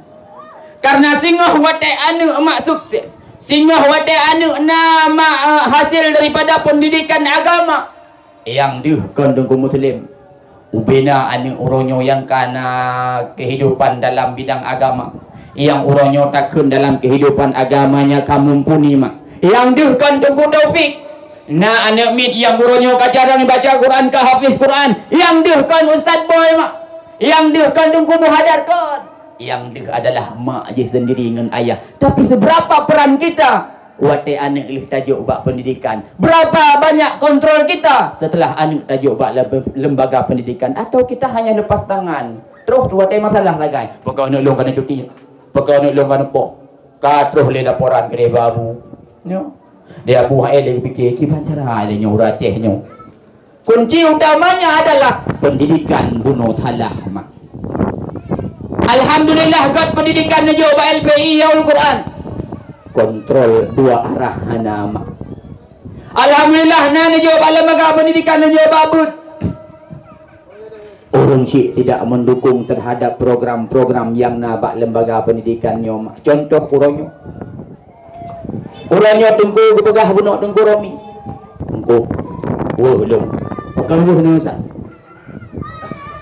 Karena singoh wate anu emak sukses, singoh wate anu nama hasil daripada pendidikan agama yang dikandung muslim ubena anu uronyo yang kana kehidupan dalam bidang agama yang uronyo takun dalam kehidupan agamanya kamu mumpuni mak yang dikandung taufik na anak mit yang uronyo kajarang baca Quran ka hafiz Quran yang dikandung ustaz boy mak yang dikandung muhadarkan yang dia adalah mak je sendiri dengan ayah. Tapi seberapa peran kita wate anak ilih tajuk bak pendidikan? Berapa banyak kontrol kita setelah anak tajuk bak lembaga pendidikan? Atau kita hanya lepas tangan? Terus wate masalah lagi. Pekau nak long kana cuti. Pekau nak long kana pok. Ka terus le laporan ke dia baru. Nyo. Dia buah dia fikir gimana cara dia nyurah cehnya. Kunci utamanya adalah pendidikan bunuh talah mak. Alhamdulillah kat pendidikan najo ba LPI yaul Quran. Kontrol dua arah nama. Alhamdulillah na najo ba lembaga pendidikan najo babut. Orang si tidak mendukung terhadap program-program yang nabak lembaga pendidikannya. Contoh uronyo. Uronyo tunggu kepegah bunuh Tengku Romi. Tengku. Wah long. Bukan wah nusa.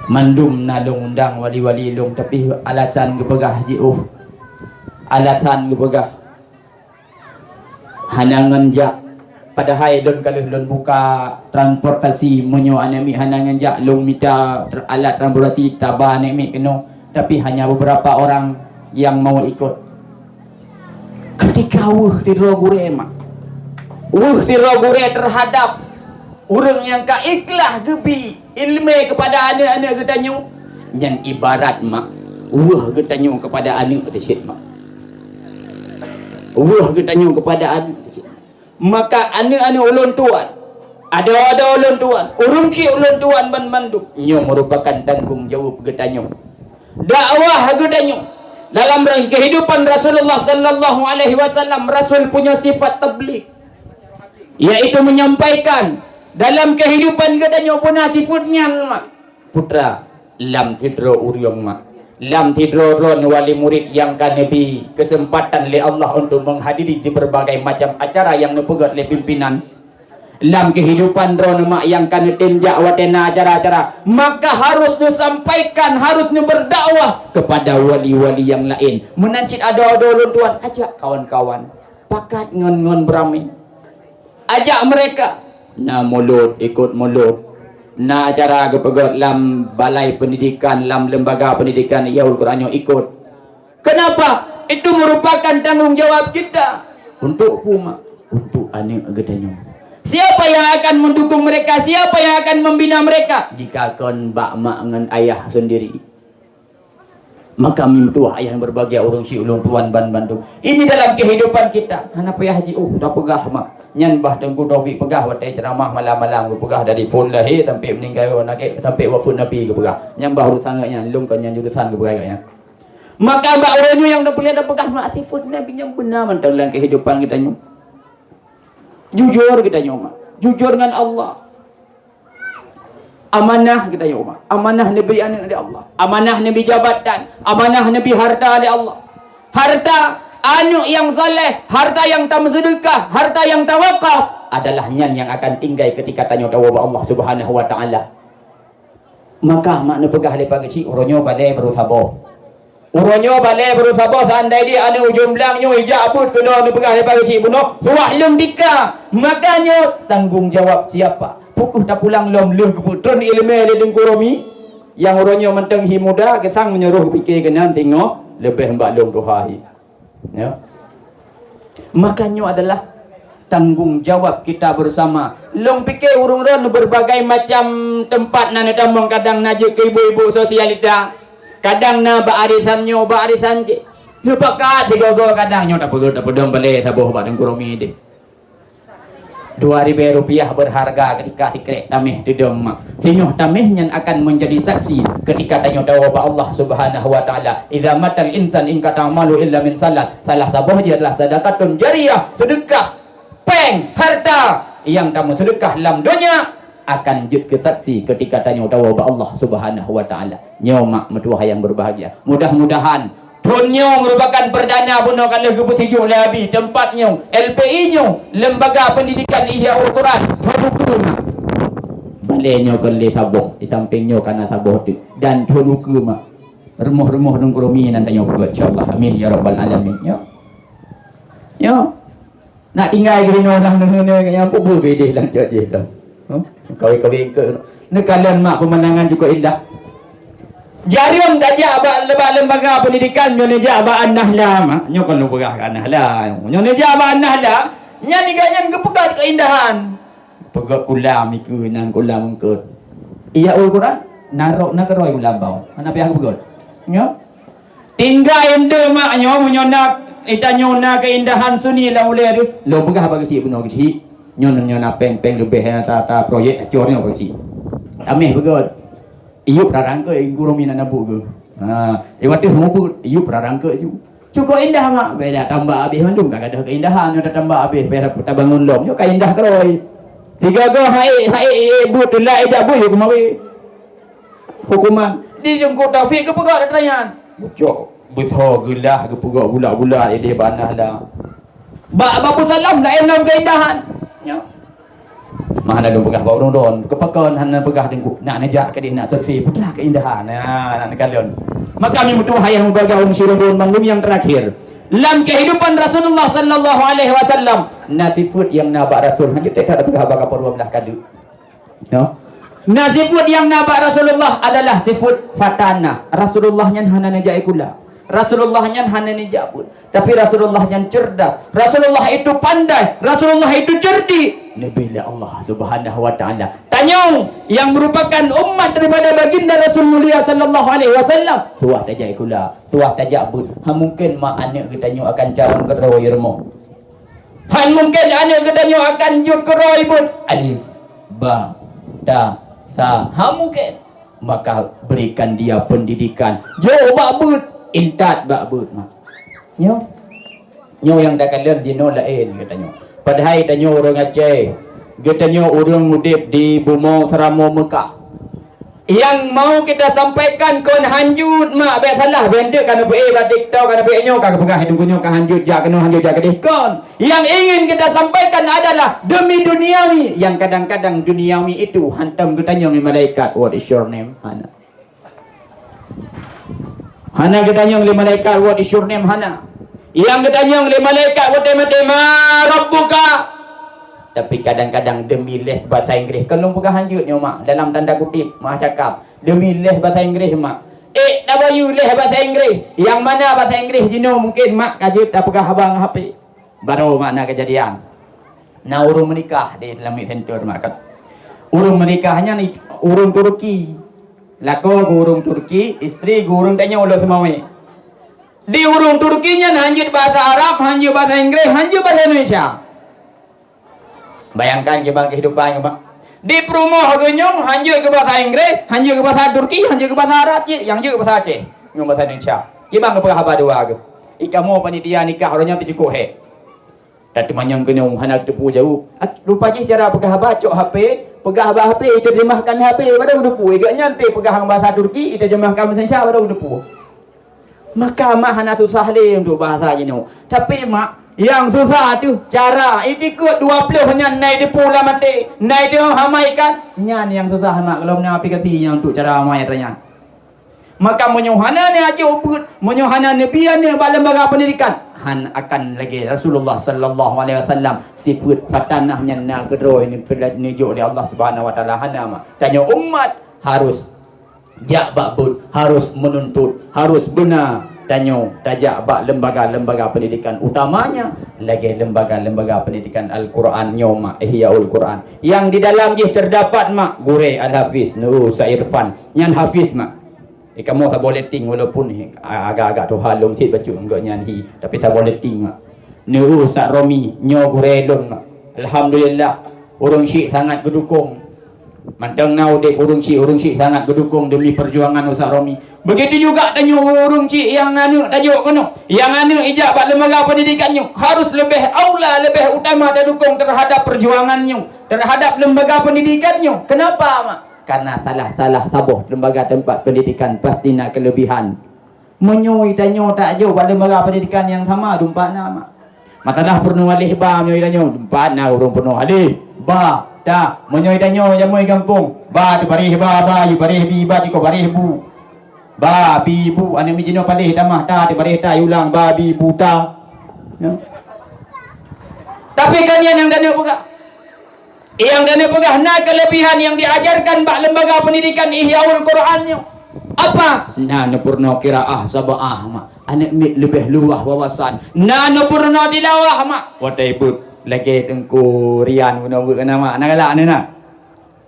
Mandum nalung undang wali-wali long tapi alasan gepegah jiuh alasan gepegah hanangan jak padahal don kalau don buka transportasi menyo anemi hanangan jak long mita alat transportasi tabah anemi keno tapi hanya beberapa orang yang mau ikut ketika tiro gure mak tiro gure terhadap orang yang ka ikhlas gebi ilmu kepada anak-anak ketanyo yang ibarat mak ketanyo kepada anak tersebut mak ketanyo kepada anak maka anak-anak ulun tuan ada ulun tuan urung si ulun tuan banduk nyo merupakan tanggung jawab ketanyo dakwah ketanyo dalam kehidupan Rasulullah sallallahu alaihi wasallam. Rasul punya sifat tabligh yaitu menyampaikan dalam kehidupan katanya pun sifatnya mak putra lam tidro uryong mak lam tidro ron wali murid yang kan nabi kesempatan oleh Allah untuk menghadiri di berbagai macam acara yang dipegat oleh pimpinan dalam kehidupan ron mak yang kan tinjak watena acara-acara maka harus disampaikan harus berdakwah kepada wali-wali yang lain menancit ada tuan ajak kawan-kawan pakat ngon-ngon berami ajak mereka na mulut ikut mulut na acara kepegat lam balai pendidikan lam lembaga pendidikan yaul Qurannya ikut. Kenapa? Itu merupakan tanggung jawab kita untuk umat untuk anak gedanya. Siapa yang akan mendukung mereka? Siapa yang akan membina mereka? Jika kon bak mak dengan ayah sendiri maka mimtuah ayah yang berbahagia urung si ulung tuan Bandung. Ini dalam kehidupan kita. Kenapa ya haji? Dah pegah mak. Nyan bah Tengku Taufik pegah watai ceramah malam-malam ke pegah dari full lahir sampai meninggal nak sampai wafat Nabi ke pegah. Nyan bah urusan nya lung kan nyan jurusan ke pegah. Maka mbak orangnya yang dah boleh dah pegah mak sifat Nabi yang benar mentang dalam kehidupan kita nyu. Jujur kita nyu mak. Jujur dengan Allah. Amanah kita nyu mak. Amanah Nabi anak dari Allah. Amanah Nabi jabatan, amanah Nabi harta dari Allah. Harta anu yang saleh, harta yang tak sedekah, harta yang tawakaf adalah nyan yang akan tinggal ketika tanya tawab Allah Subhanahu wa taala. Maka makna pegah lepas kecil orangnya badai baru sabar. Urunyo balik berusaha seandai dia anu jumlahnya ijak abut kena anu pegah daripada si bunuh suah lembika. Makanya tanggungjawab siapa? Pukuh tak pulang lom leh keputron ilmu ledeng kuromi yang urunyo menteng hi muda kesang menyuruh fikir kena tengok lebih mbak lom dohai. Ya. Makanya adalah tanggungjawab kita bersama. Long fikir urung-urung berbagai macam tempat nan damong kadang najuk ke ibu-ibu sosialita. Kadang na baarisan je. Lupa kat digogo kadang nyo tak pedom balik sabuh badang kuromi de. 2,000 rupiah berharga ketika tikrek tamih di dom. Sinyoh tamih yang akan menjadi saksi ketika tanya tahu Allah Subhanahu wa taala. Idza matal insan in katamalu illa min salat. Salah sabuh dia adalah sedekatun jariyah, sedekah peng harta yang kamu sedekah dalam dunia akan jud kesaksi ketika tanya tahu Allah Subhanahu wa taala. Nyomak metua yang berbahagia. Mudah-mudahan dunia merupakan perdana bunuh kalau kebutuhan lebih tempatnya LPI-nya lembaga pendidikan Ihya Al-Quran terbuka mak. Baliknya kalau sabuh di sampingnya karena sabuh tu dan terbuka mak. Remuh-remuh nang kurumi nanti nyo buat insyaallah. Amin ya rabbal alamin. Yo. Nak tinggal gini orang dengar yang pupu bedeh lang je dah. Kawin-kawin ke nekalan mak pemandangan juga indah. Jarium tajak abak lembaga pendidikan nyo neja abak An-Nahla mak nyo kalau berah ke An-Nahla nyo neja abak An-Nahla nya ni ganyan kepegat keindahan pegat kulam iku nang kulam ke iya Al-Quran narok nak roy kulam bau mana pihak pegat nyo tinggal ende mak nyo nak itanyo na keindahan suni la uleh tu lo begah bagi si buno si nyon peng lebih ta proyek acornya bagi si ameh begot iup rarangke guru mina nabu ke ha waktu semua pun iup rarangke ju cukup indah mak beda tambah habis mandum tak ada keindahan dah tambah habis beda putar bangun lom yo indah keroi tiga go hai but la ejak boy kemari hukuman di jengkut taufik ke pegat tanya bocok betul gelah ke pegat bulat-bulat dia banah lah babu salam dah enam keindahan yo mana dong pegah bau don kepakan hana pegah dengku nak najak ke dia nak selfie putra keindahan nak kalian maka kami butuh hayang membaga syurudun mandum yang terakhir dalam kehidupan Rasulullah sallallahu alaihi wasallam nasifut yang nabak Rasul hanya tak ada pegah baka perlu belah kadu no nasifut yang nabak Rasulullah adalah sifat fatana Rasulullah yang hana najak ikula Rasulullah yang hana najak pun tapi Rasulullah yang cerdas Rasulullah itu pandai Rasulullah itu cerdik Nabi Allah Subhanahu wa taala tanya yang merupakan umat daripada baginda Rasul mulia sallallahu alaihi wasallam tuah tajak ikula tuah tajak pun mungkin mak anak kita nyu akan calang keroi remo mungkin anak kita nyu akan jud keroi pun alif ba ta sa mungkin maka berikan dia pendidikan jo babut intat babut mak nyo yang dah kalian dino lain katanya padahal tanya orang Aceh katanya orang mudip di Bumau Seramo Mekah yang mau kita sampaikan kon hanjut mak biar salah benda kan batik tau kan nyo kan pegah hidungnya kan hanjut ja kena hanjut ja kedih kon yang ingin kita sampaikan adalah demi duniawi yang kadang-kadang duniawi itu hantam katanya oleh malaikat what is your name Hana katanya oleh malaikat what is your name Hana yang katanya oleh malaikat what tema rabbuka tapi kadang-kadang demi les bahasa Inggeris kalau pegah hanjutnya mak dalam tanda kutip mak cakap demi les bahasa Inggeris mak W les bahasa Inggeris yang mana bahasa Inggeris jino mungkin mak kajut tak pegah abang HP baru makna kejadian nah urung menikah di Islamic Center mak kat urung menikahnya ni urung Turki lako urung Turki istri urung tanya ulah semawi di urung Turkinya hanjut bahasa Arab hanjut bahasa Inggeris hanjut bahasa Indonesia bayangkan gimana kehidupannya bang di perumahan genyong hanjut ke bahasa Inggris hanjut ke bahasa Turki hanjut ke bahasa Arab yang juga ke bahasa Aceh ngomong bahasa Indonesia gimana ke apa dua ke ikamu panitia nikah orangnya picukuh he tapi manyang genyong hanak tepu jauh lupa je cara pegah bacok HP pegah HP itu terjemahkan HP baru depu igaknya nanti pegah bahasa Turki itu terjemahkan bahasa Indonesia baru depu maka mak hana susah le untuk bahasa jenuh tapi mak yang susah tu cara ikut 20 nya naik di pula mati naik dia hamaikan nyan yang susah mak kalau punya aplikasi yang untuk cara hamai tanya Maka menyohana ni aja ubud, menyohana nebian ni ba lembaga pendidikan. Han akan lagi Rasulullah sallallahu alaihi wasallam sifat fatanahnya na kedoi ni penujuk oleh Allah Subhanahu wa taala hana ma. Tanya umat harus jak bud, harus menuntut, harus benar. Tanya tajak bak lembaga-lembaga pendidikan utamanya lagi lembaga-lembaga pendidikan Al-Quran nyoma Ihyaul Quran yang di dalam dia terdapat mak Gure Al-Hafiz Nurul Sairfan yang hafiz mak. Kamu tak boleh ting walaupun agak-agak tu halung cik baca enggak nyanyi tapi tak boleh ting mak. Nurul Sak Romi nyo Gure Lon mak. Alhamdulillah urang syik sangat gedukung. Mantang nau dek urang syik sangat gedukung demi perjuangan Ustaz Romi. Begitu juga tanya urang cik yang anu tajuk kono, yang anu ijab bak lembaga pendidikannya harus lebih aula, lebih utama dan dukung terhadap perjuangannya, terhadap lembaga pendidikannya. Kenapa mak? Karena salah-salah sabuh lembaga tempat pendidikan pasti nak kelebihan. Menyoi tanya tak jauh bak lembaga pendidikan yang sama dumpat nama. Masalah penuh alih ba menyoi tanya dumpat na urang penuh alih ba tak menyoi tanya jamoi kampung ba tu barih ba yu barih bi ba ciko barih bu. Babi bu ane mi jino palih tamah ta te bareta ulang babi buta ya. Tapi kan yang dana pegah nak kelebihan yang diajarkan bak lembaga pendidikan Ihyaul Qurannya apa nana purna qiraah sabaah mak ane mi lebih luah wawasan nana purna tilawah mak watai but lagi tengku rian guna buat nama nak galak ni nak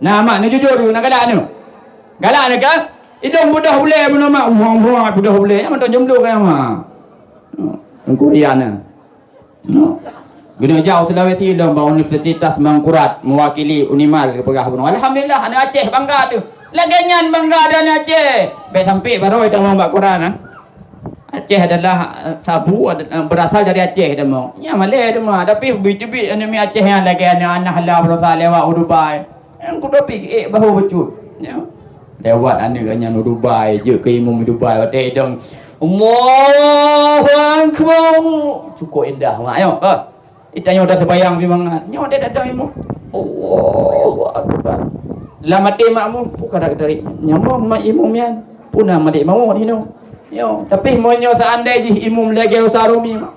mak ni jujur nak galak ni galak ni kan. Idong budak boleh mana mak buang budak boleh mana tak jomblo kan mak. Kurian no. Guna jauh Sulawesi dalam Universitas Mangkurat mewakili Unimal ke Pegah Gunung. Alhamdulillah anak Aceh bangga tu. Laganyan bangga dan Aceh. Baik sampai baru kita mau buat Quran Aceh adalah sabu berasal dari Aceh dah mau. Ya Malay tu mah tapi bit-bit anak Aceh yang lagi anak halau berasal lewat Dubai. Yang kuda pergi bahu becut. Ya. Lewat anda kanya Dubai je ke imam Dubai watai dong Allahu Akbar cukup indah mak yo itanya dah terbayang bimangat nyo dah ada imam Allahu Akbar la mati makmu bukan dak dari nyamo mak imam yan puna mati mau ni no yo tapi monyo seandai je imam lagi usarumi mak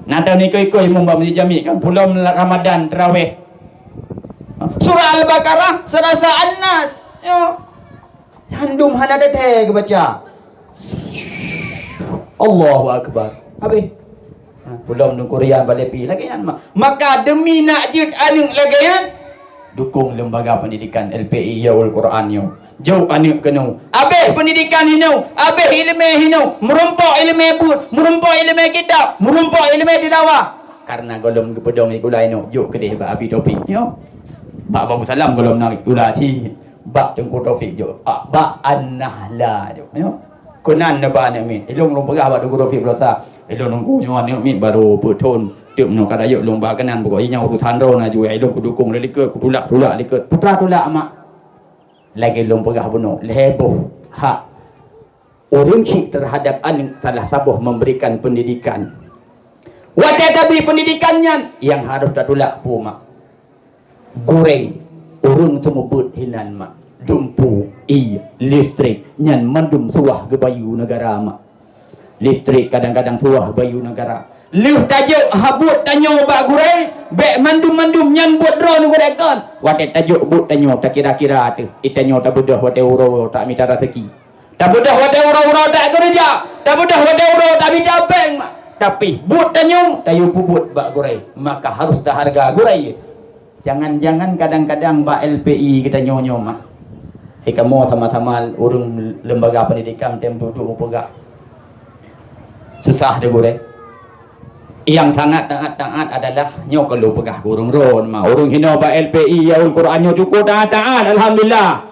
nata ni ko imam ba menjami kan bulan Ramadan tarawih surah Al-Baqarah serasa An-Nas yo handum hana deteh ke baca Allahu Akbar habis belum nung Korea balik pi lagi kan maka demi nak jid anu lagi kan dukung lembaga pendidikan LPI Ihyaul Quran yo jauh anu kenu habis pendidikan hino habis ilmu hino merumpok ilmu bud merumpok ilmu kitab merumpok ilmu tilawah karena golong kepedong ikulai no juk kedeh ba abi topik yo ba Abu Salam golong nak ulah ci bak tengku Taufik jo bak an-nahla jo yo kunan na ba ni min ilong long pegah bak tengku Taufik berasa ilong nunggu nyo ni min baru beton tip no kada yo long ba kanan pokok inyau rutan ro na jo ilong ku dukung leliket ku tulak liket putra tulak mak lagi long pegah buno leboh hak orang terhadap an salah sabuh memberikan pendidikan wadah tapi pendidikannya yang harus tatulak pu mak goreng urung temu but hinan mak dumpu listrik nyan mandum suah ke bayu negara mak listrik kadang-kadang suah bayu negara liu tajuk habut tanyo bak gurei bek mandum nyan buat drone gurekan wate tajuk but tanyo tak kira-kira tu itanyo tak bedah wate uro tak minta rezeki tak bedah wate uro tak kerja tak bedah wate uro tak minta bank mak tapi but tanyo tayu pubut bak gurei maka harus dah harga gurei. Jangan-jangan kadang-kadang bak LPI kita nyonyo mah. Kamu sama-sama urung lembaga pendidikan tem duduk pegak. Susah deh gore. Yang sangat taat adalah nyo kalau pegah urung ron mah. Urung hino bak LPI Ihyaul Quran nyo cukup taat alhamdulillah.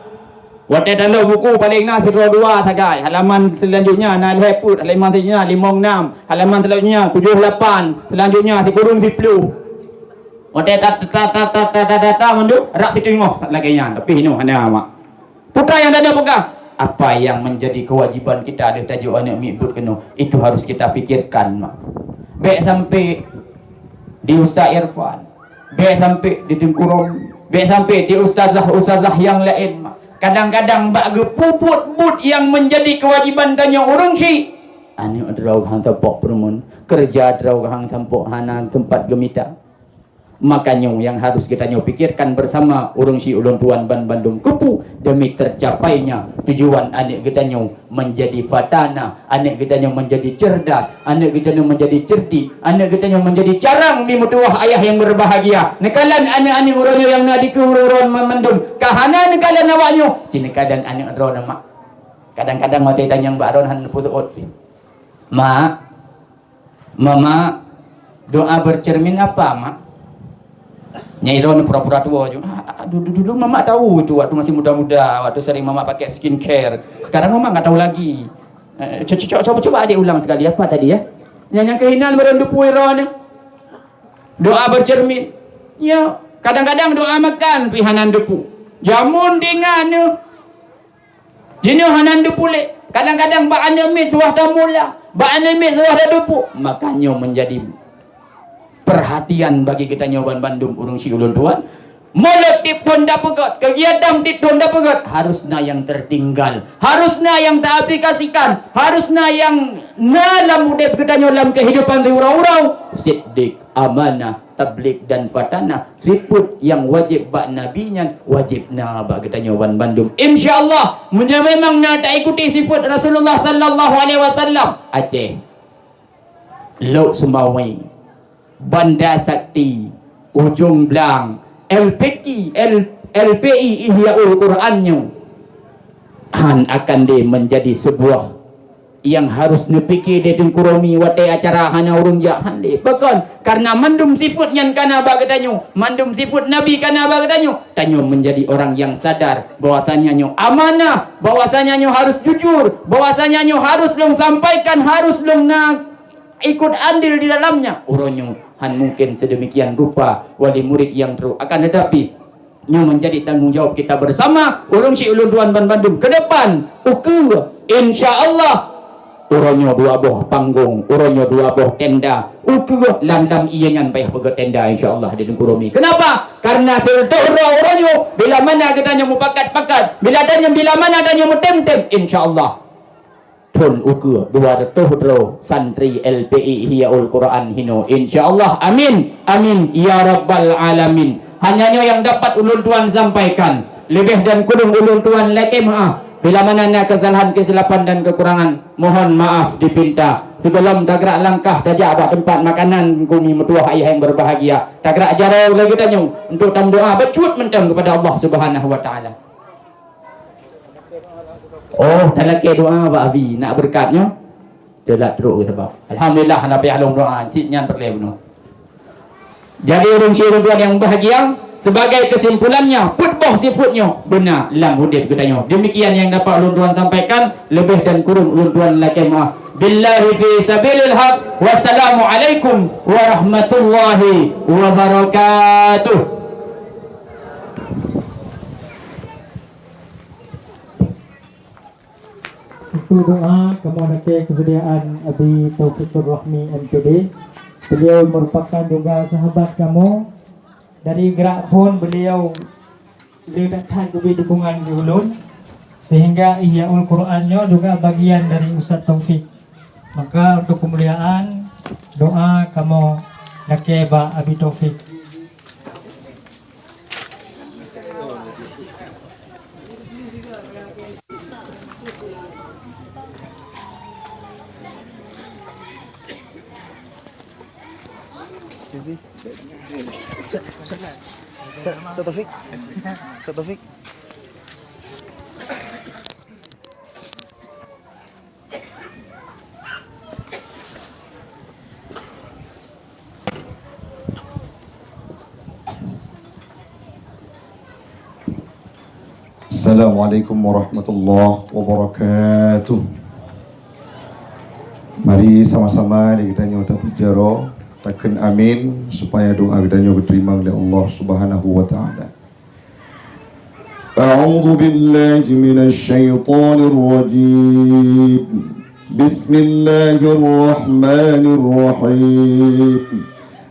Wate dalam buku paling nas 2 sagai. Halaman selanjutnya na leput, halaman selanjutnya 56, halaman selanjutnya 78, selanjutnya kurung 10. Wate data mandu rak situ ngoh lagi nya tapi hino hana mak putra yang ada pegah apa yang menjadi kewajiban kita ada tajuk anak mibut keno itu harus kita fikirkan mak baik sampai di Ustaz Irfan baik sampai di Tengkurong baik sampai di ustazah yang lain mak Kadang-kadang bagi puput-put yang menjadi kewajiban tanya orang si. Ani adrau hang tampok perumun, kerja adrau hang tampok hana tempat gemita. Makanya yang harus kita pikirkan bersama urang si ulun tuan ban Bandung Kepu demi tercapainya tujuan anak kita menjadi fatana, anak kita menjadi cerdas, anak kita menjadi cerdik, anak kita menjadi carang di mutuah ayah yang berbahagia. Nekalan anak-anak urang yang nadi ke urang Bandung kahana nekalan awaknya cinekadan anak ro nama. Kadang-kadang mati tanya mbak Aron han putuot sih. Mak, mama doa bercermin apa mak? Nyai Ron pura-pura tua juga. Dulu mama tahu itu waktu masih muda-muda, waktu sering mama pakai skincare. Sekarang mama nggak tahu lagi. Coba adik ulang sekali apa tadi ya? Yang kehinaan merendu puiron. Doa bercermin. Ya, kadang-kadang doa makan pihanan depu. Jamun dengan jenuh hanan depu le. Kadang-kadang ba ane mit suah tamula, ba ane mit suah depu. Makanya menjadi perhatian bagi kita nyoban Bandung urung si ulun tuan. Mulut tipun dapegot, kegiatan tipun dapegot, harusnya yang tertinggal, harusnya yang tak aplikasikan, harusnya yang dalam udep kita dalam kehidupan di urau-urau. Siddiq, amanah, tablik dan fatana, sifat yang wajib bak nabinya, wajib na bak kita nyoban Bandung. Insyaallah, memang na tak ikuti sifat Rasulullah sallallahu alaihi wasallam. Aceh, Laut Sumbawi, Banda Sakti, Ujung Blang, LPI Ihyaul Qurannya akan menjadi sebuah yang harus dipikir di tengkuromi watai acara hana urung jahan de. Bahkan karena mandum sifat yang kana bagadanyo, mandum sifat Nabi kana bagadanyo, tanyo menjadi orang yang sadar bahwasanya nyo amanah, bahwasanya nyo harus jujur, bahwasanya nyo harus long sampaikan, harus long ikut andil di dalamnya. Uronyo han mungkin sedemikian rupa wali murid yang akan tetapi nyo menjadi tanggung jawab kita bersama urung si ulun tuan ban Bandung ke depan. Insyaallah uronyo dua boh panggung, uronyo dua boh tenda, lam iyangan payah pegat tenda insyaallah di Dengkuromi. Kenapa? Karena filtohro uronyo bila mana kita nyo pakat-pakat, bila mana kita nyo tem-tem insyaallah tun dua tohro santri LPI Ihyaul Quran hino insyaallah. Amin amin ya rabbal alamin. Hanya yang dapat ulun tuan sampaikan, lebih dan kurang ulun tuan leke maaf bila mana ada kesalahan, kesilapan dan kekurangan, mohon maaf dipinta. Sebelum tagrak langkah tajak ada tempat makanan kumi metuah ayah yang berbahagia, tagrak jarau lagi tanya untuk tam doa bercut mentang kepada Allah Subhanahu wa taala. Oh, dalam ke doa Pak Abi nak berkatnya. Dia lat teruk sebab. Alhamdulillah nak payah long doa, ciknya perle benar. Jadi urang syirun tuan yang bahagia, sebagai kesimpulannya, putboh sifatnya benar lam hudib katanya. Demikian yang dapat ulun tuan sampaikan, lebih dan kurang ulun tuan lakai maaf. Billahi fi sabilil haq. Wassalamualaikum warahmatullahi wabarakatuh. Itu doa kemohon kesediaan Abi Taufikur Rahmi MPD. Beliau merupakan juga sahabat kamu. Dari gerak pun beliau datang lebih dukungan di ulun, sehingga Ihyaul Qurannya juga bagian dari Ustaz Taufik. Maka untuk kemuliaan doa kamu nakeba Abi Taufik. Ustaz Taufik. Ustaz Taufik. Assalamualaikum warahmatullahi wabarakatuh. Mari sama-sama kita nyota pujaro takkan amin supaya doa kita diterima oleh Allah Subhanahu wa taala. A'udzu billahi minasy syaithanir rajim. Bismillahirrahmanirrahim.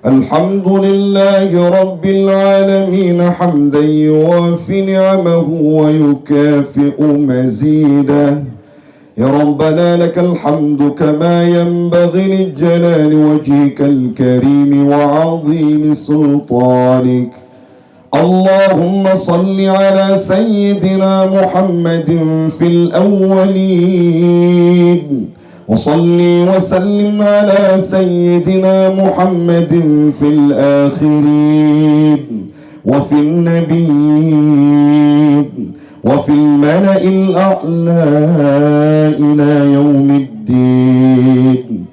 الحمد لله رب العالمين حمدا يوافي نعمه ويكافئ مزيده. يا ربنا لك الحمد كما ينبغي لجلال وجهك الكريم وعظيم سلطانك. اللهم صل على سيدنا محمد في الأولين، وصل وسلم على سيدنا محمد في الآخرين، وفي النبيين، وفي الملأ الأعلى إلى يوم الدين.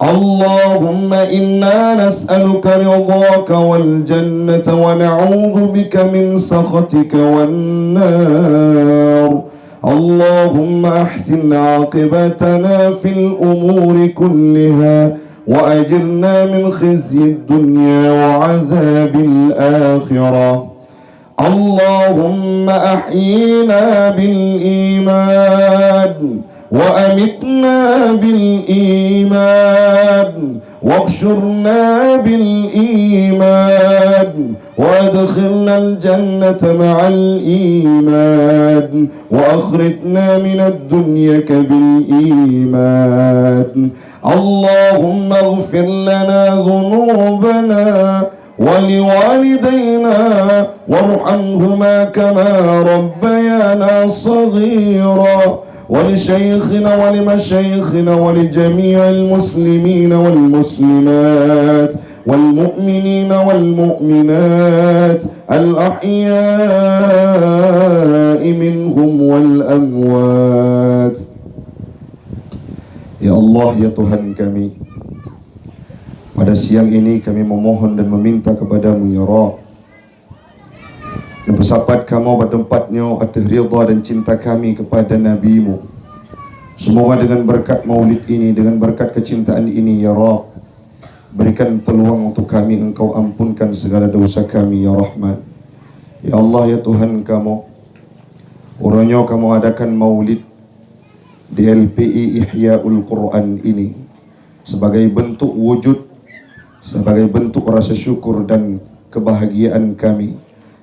اللهم إنا نسألك رضاك والجنة ونعوذ بك من سخطك والنار. اللهم أحسن عاقبتنا في الأمور كلها وأجرنا من خزي الدنيا وعذاب الآخرة. اللهم أحينا بالإيمان وأمتنا بالإيمان واحشرنا بالإيمان وأدخلنا الجنة مع الإيمان وأخرجنا من الدنيا بالإيمان. اللهم اغفر لنا ذنوبنا ولوالدينا وارحمهما كما ربيانا صغيرا، ولشيخنا ولمشايخنا ولجميع المسلمين والمسلمات والمؤمنين والمؤمنات الأحياء منهم والأموات. Ya Allah, ya Tuhan kami, pada siang ini kami memohon dan meminta kepadamu ya Rabb, dan bersahabat kamu berdempatnya atas ridha dan cinta kami kepada Nabi-Mu. Semoga dengan berkat maulid ini, dengan berkat kecintaan ini ya Rabb, berikan peluang untuk kami, Engkau ampunkan segala dosa kami ya Rahman. Ya Allah, ya Tuhan kamu, urangnya kamu adakan maulid di LPI Ihyaul Quran ini sebagai bentuk wujud, sebagai bentuk rasa syukur dan kebahagiaan kami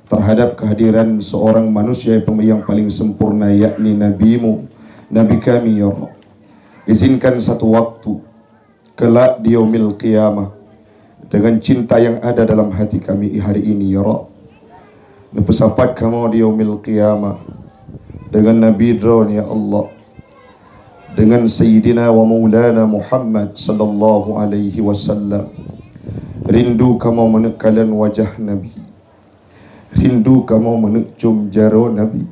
terhadap kehadiran seorang manusia yang paling sempurna, yakni Nabi-Mu, Nabi kami ya Rabb. Izinkan satu waktu kelak di yaumil qiyamah, dengan cinta yang ada dalam hati kami hari ini ya Rabb, bersahabat kamu di yaumil qiyamah dengan Nabi Drone ya Allah, dengan Sayyidina wa Maulana Muhammad sallallahu alaihi wasallam. Rindu kamu menekalan wajah Nabi, rindu kamu menekjum jaro Nabi,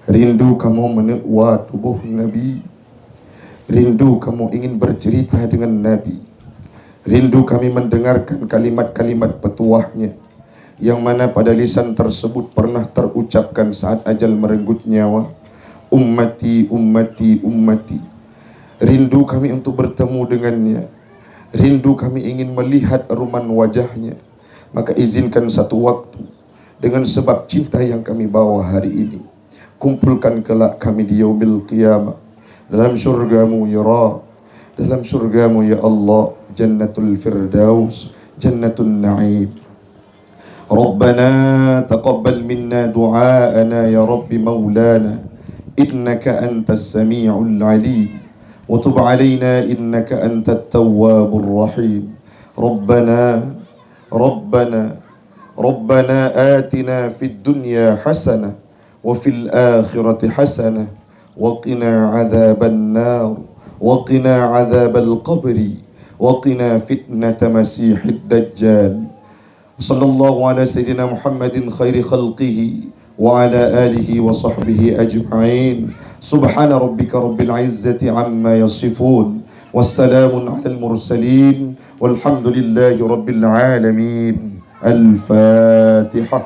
rindu kamu menekwa tubuh Nabi, rindu kamu ingin bercerita dengan Nabi, rindu kami mendengarkan kalimat-kalimat petuahnya yang mana pada lisan tersebut pernah terucapkan saat ajal merenggut nyawa, ummati, ummati, ummati. Rindu kami untuk bertemu dengannya, rindu kami ingin melihat ruman wajahnya. Maka izinkan satu waktu, dengan sebab cinta yang kami bawa hari ini, kumpulkan kelak kami di yaumil qiyamah dalam syurgamu ya Rabb, dalam syurgamu ya Allah, jannatul firdaus, jannatul na'im. Rabbana taqabbal minna du'aana ya Rabbi maulana innaka antas sami'ul alim wa tub alaina innaka antat tawwabur rahim. ربنا آتنا في الدنيا حسنة وفي الآخرة حسنة وقنا عذاب النار وقنا عذاب القبر وقنا فتنة مسيح الدجال. صلى الله على سيدنا محمد خير خلقه وعلى آله وصحبه أجمعين. سبحان ربك رب العزة عما يصفون والسلام على المرسلين والحمد لله رب العالمين. الفاتحة.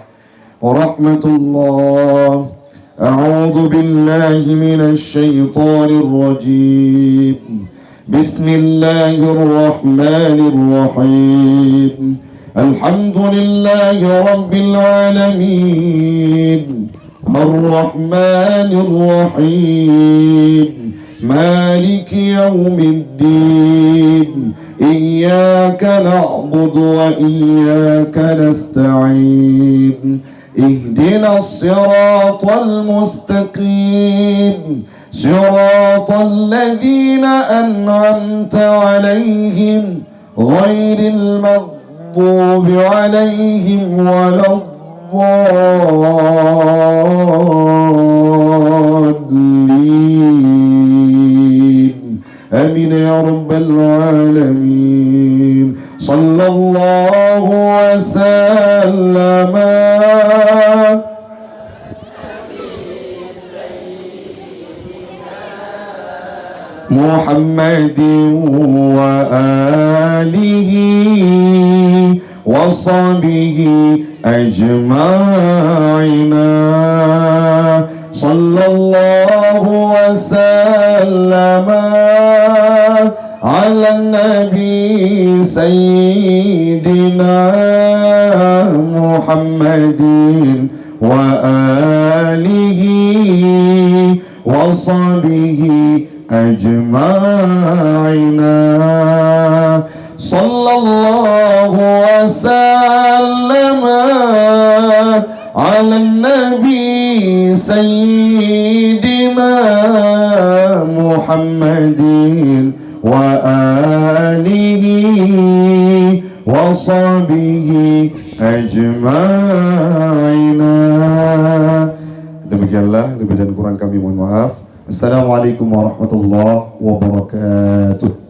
ورحمة الله. أعوذ بالله من الشيطان الرجيم. بسم الله الرحمن الرحيم. الحمد لله رب العالمين الرحمن الرحيم مالك يوم الدين إياك نعبد وإياك نستعين اهدنا الصراط المستقيم صراط الذين أنعمت عليهم غير المغضوب عليهم ولا الضالين آمين يا رب العالمين صلى الله وسلم محمد وآله وصحبه أجمعين صلى الله وسلم على النبي سيدنا محمد وآله وصحبه أجمعين صلى الله وسلم على النبي سيدنا محمد وآله وصحبه أجمعين. Demikianlah, lebih dan kurang kami mohon maaf. Assalamualaikum warahmatullahi wabarakatuh.